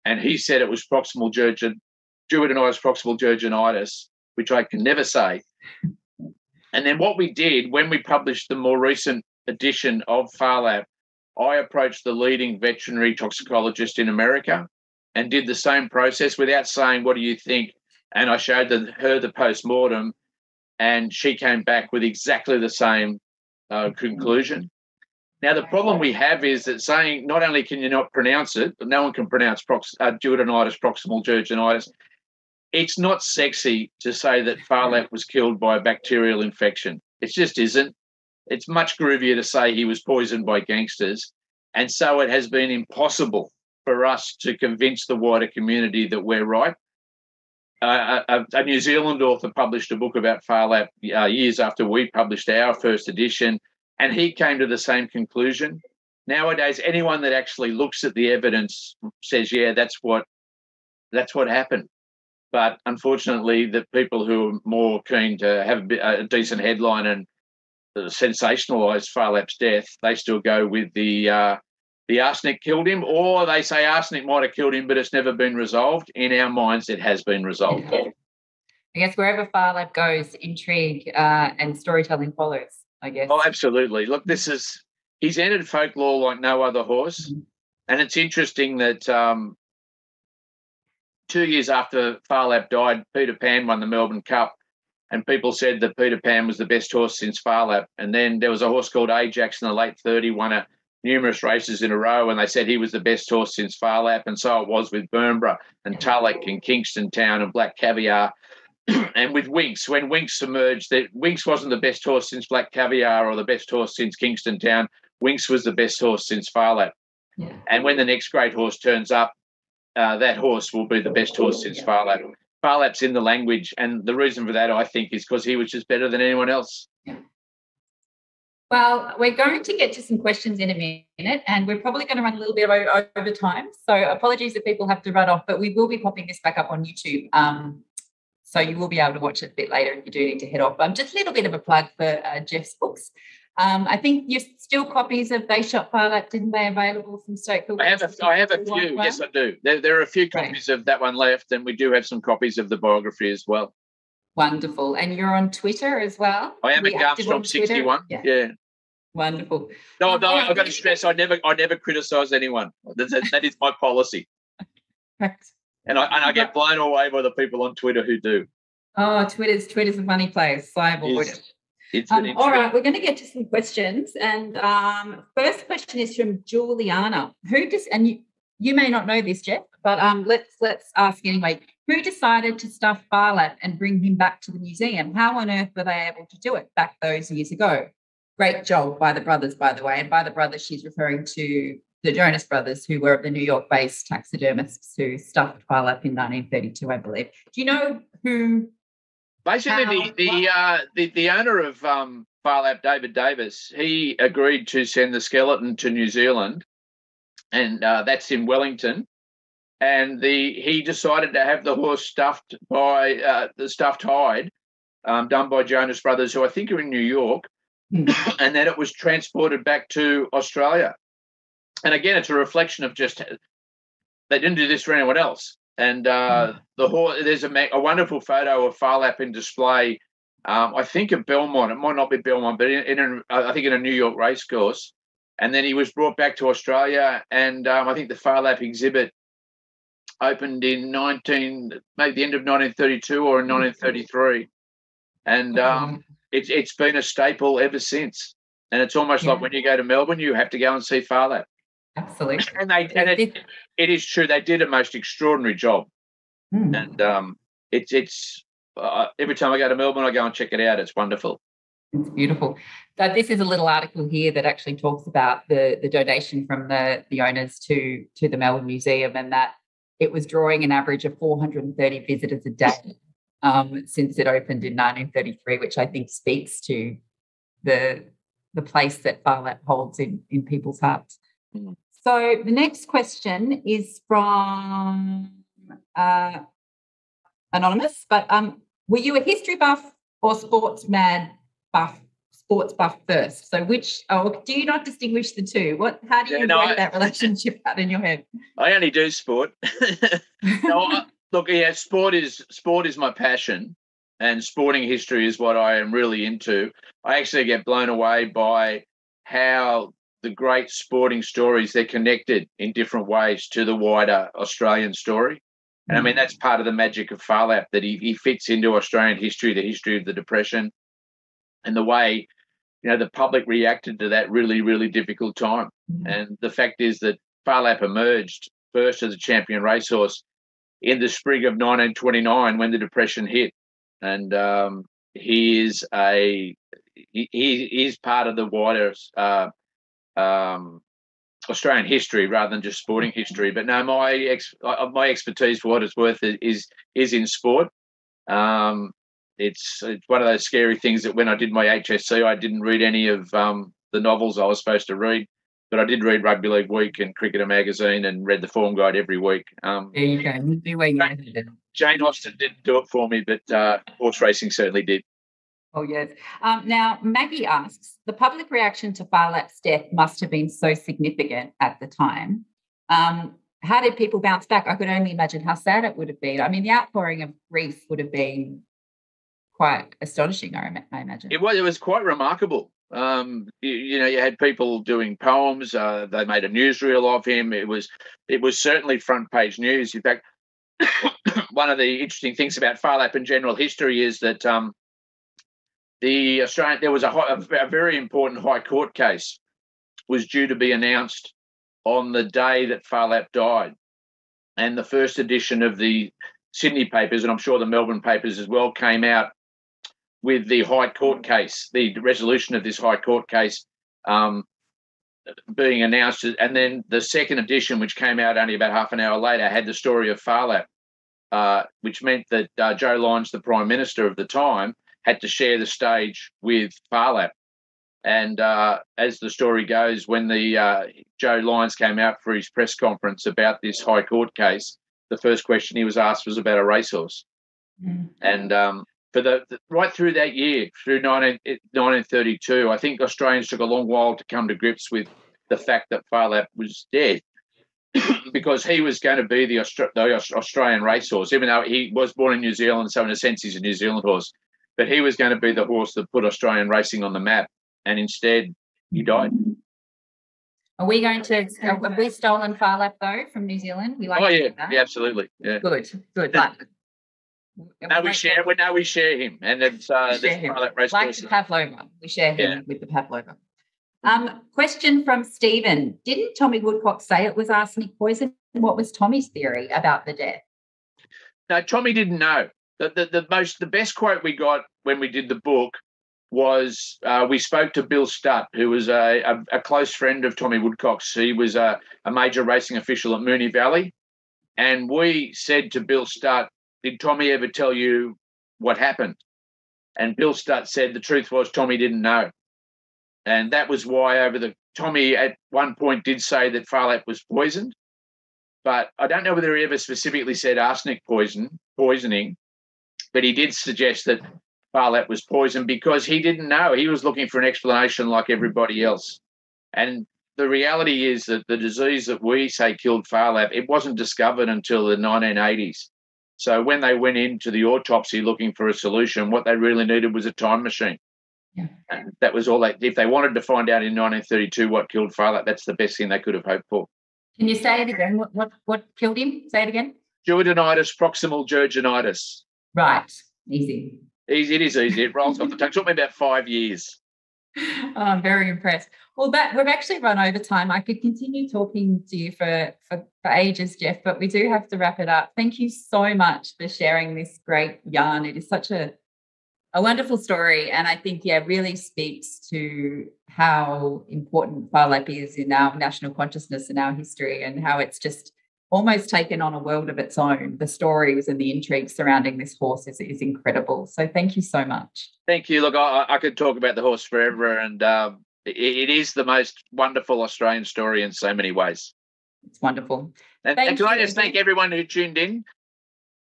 and he said it was duodenitis proximal gurginitis, which I can never say. And then what we did when we published the more recent edition of Phar Lap, I approached the leading veterinary toxicologist in America and did the same process without saying, what do you think? And I showed her the post-mortem, and she came back with exactly the same conclusion. Now, the problem we have is that saying not only can you not pronounce it, but no one can pronounce duodenitis, proximal jeugenitis. It's not sexy to say that Phar Lap was killed by a bacterial infection. It just isn't. It's much groovier to say he was poisoned by gangsters. And so it has been impossible for us to convince the wider community that we're right. A New Zealand author published a book about Phar Lap years after we published our first edition, and he came to the same conclusion. Nowadays, anyone that actually looks at the evidence says, yeah, that's what happened. But unfortunately, the people who are more keen to have a decent headline and sensationalise Phar Lap's death, they still go with the arsenic killed him, or they say arsenic might have killed him, but it's never been resolved. In our minds, it has been resolved. I guess wherever Phar Lap goes, intrigue and storytelling follows, I guess. Oh, absolutely. Look, he's entered folklore like no other horse. Mm-hmm. And it's interesting that 2 years after Phar Lap died, Peter Pan won the Melbourne Cup, and people said that Peter Pan was the best horse since Phar Lap. And then there was a horse called Ajax in the late 30s, won numerous races in a row, and they said he was the best horse since Phar Lap, and so it was with Burnborough and Tulloch and Kingston Town and Black Caviar. And with Winks, when Winks emerged, that Winks wasn't the best horse since Black Caviar or the best horse since Kingston Town. Winks was the best horse since Phar Lap. Yeah. And when the next great horse turns up, that horse will be the best horse since Phar Lap. Phar Lap's in the language, and the reason for that, I think, is because he was just better than anyone else. Yeah. Well, we're going to get to some questions in a minute, and we're probably going to run a little bit over time. So apologies if people have to run off, but we will be popping this back up on YouTube. So you will be able to watch it a bit later if you do need to head off. Just a little bit of a plug for Geoff's books. I think you've still copies of They Shot Phar Lap, didn't they, available from Stokeville? I have a few, yes, I do. There are a few copies of that one left, and we do have some copies of the biography as well. Wonderful. And you're on Twitter as well? I am at Armstrong61. Yeah. Wonderful. No, I've got to stress, I never criticise anyone. That is my policy. And I get blown away by the people on Twitter who do. Oh, Twitter's a funny place. I avoid it. All right, we're going to get to some questions. And first question is from Juliana. And you may not know this, Geoff, but let's ask anyway. Who decided to stuff Phar Lap and bring him back to the museum? How on earth were they able to do it back those years ago? Great job by the brothers, by the way. And by the brothers, she's referring to the Jonas brothers, who were the New York-based taxidermists who stuffed Phar Lap in 1932, I believe. Do you know who? Basically, the owner of Phar Lap, David Davis, he agreed to send the skeleton to New Zealand, and that's in Wellington. And he decided to have the horse stuffed by the stuffed hide done by Jonas Brothers, who I think are in New York, and then it was transported back to Australia. And again, it's a reflection of just they didn't do this for anyone else. And the horse, there's a wonderful photo of Phar Lap in display. I think at Belmont. It might not be Belmont, but I think in a New York racecourse. And then he was brought back to Australia, and I think the Phar Lap exhibit opened in maybe the end of 1932 or in 1933, and it's been a staple ever since. And it's almost like when you go to Melbourne, you have to go and see Phar Lap. Absolutely. And it is true, they did a most extraordinary job. And it's every time I go to Melbourne, I go and check it out. It's wonderful. It's beautiful. So this is a little article here that actually talks about the donation from the owners to the Melbourne Museum, and that it was drawing an average of 430 visitors a day since it opened in 1933, which I think speaks to the place that Phar Lap holds in people's hearts. So the next question is from Anonymous, but were you a history buff or sports buff first? So do you not distinguish the two? How do you work that relationship out in your head? I only do sport. Look, sport is my passion, and sporting history is what I am really into. I actually get blown away by how the great sporting stories, they're connected in different ways to the wider Australian story. And I mean, that's part of the magic of Phar Lap, that he fits into Australian history, the history of the Depression, and the way, the public reacted to that really, really difficult time. And the fact is that Phar Lap emerged first as a champion racehorse in the spring of 1929 when the Depression hit. And he is part of the wider Australian history rather than just sporting history. But no, my expertise, for what it's worth, is in sport. It's one of those scary things that when I did my HSC, I didn't read any of the novels I was supposed to read, but I did read Rugby League Week and Cricketer Magazine and read the Form Guide every week. There you go. Jane Austen didn't do it for me, but horse racing certainly did. Oh, yes. Now, Maggie asks, the public reaction to Phar Lap's death must have been so significant at the time. How did people bounce back? I could only imagine how sad it would have been. I mean, the outpouring of grief would have been quite astonishing, I imagine. It was quite remarkable. You had people doing poems. They made a newsreel of him. It was certainly front page news. In fact, one of the interesting things about Phar Lap in general history is that there was a very important High Court case was due to be announced on the day that Phar Lap died, and the first edition of the Sydney papers, and I'm sure the Melbourne papers as well, came out with the High Court case, the resolution of this High Court case being announced. And then the second edition, which came out only about half an hour later, had the story of Phar Lap, which meant that Joe Lyons, the Prime Minister of the time, had to share the stage with Phar Lap. And as the story goes, when the Joe Lyons came out for his press conference about this High Court case, the first question he was asked was about a racehorse. And for right through that year, through 1932, I think Australians took a long while to come to grips with the fact that Phar Lap was dead, because he was going to be the Australian racehorse, even though he was born in New Zealand, so in a sense he's a New Zealand horse. But he was going to be the horse that put Australian racing on the map, and instead he died. Have we stolen Phar Lap, though, from New Zealand? We like yeah, absolutely. Yeah. Good. Now we share him, and it's Phar Lap racehorse. Like the Pavlova. We share him with the Pavlova. Question from Stephen. Didn't Tommy Woodcock say it was arsenic poison? What was Tommy's theory about the death? No, Tommy didn't know. The best quote we got when we did the book was we spoke to Bill Stutt, who was a close friend of Tommy Woodcock's. He was a major racing official at Moonee Valley. And we said to Bill Stutt, did Tommy ever tell you what happened? And Bill Stutt said the truth was Tommy didn't know. And that was why Tommy at one point did say that Phar Lap was poisoned. But I don't know whether he ever specifically said arsenic poisoning, but he did suggest that Phar Lap was poisoned because he didn't know. He was looking for an explanation like everybody else. And the reality is that the disease that we say killed Phar Lap, it wasn't discovered until the 1980s. So when they went into the autopsy looking for a solution, what they really needed was a time machine. Yeah. And that was all if they wanted to find out in 1932 what killed Phar Lap, that's the best thing they could have hoped for. Can you say it again? What killed him? Say it again. Duodenitis, proximal Georgianitis. Right. Easy. It is easy. It rolls off the tongue. It took me about 5 years. Oh, I'm very impressed. Well, we've actually run over time. I could continue talking to you for ages, Geoff, but we do have to wrap it up. Thank you so much for sharing this great yarn. It is such a wonderful story, and I think, really speaks to how important Phar Lap is in our national consciousness and our history, and how it's just almost taken on a world of its own. The stories and the intrigue surrounding this horse is incredible. So thank you so much. Thank you. Look, I could talk about the horse forever, and it is the most wonderful Australian story in so many ways. It's wonderful. And can I just thank everyone who tuned in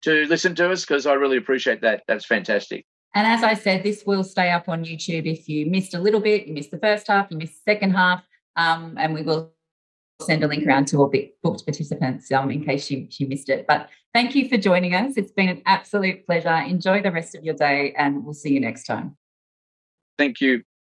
to listen to us, because I really appreciate that. That's fantastic. And as I said, this will stay up on YouTube if you missed a little bit, you missed the first half, you missed the second half, and we will send a link around to all the booked participants in case you missed it. But thank you for joining us. It's been an absolute pleasure. Enjoy the rest of your day, and we'll see you next time. Thank you.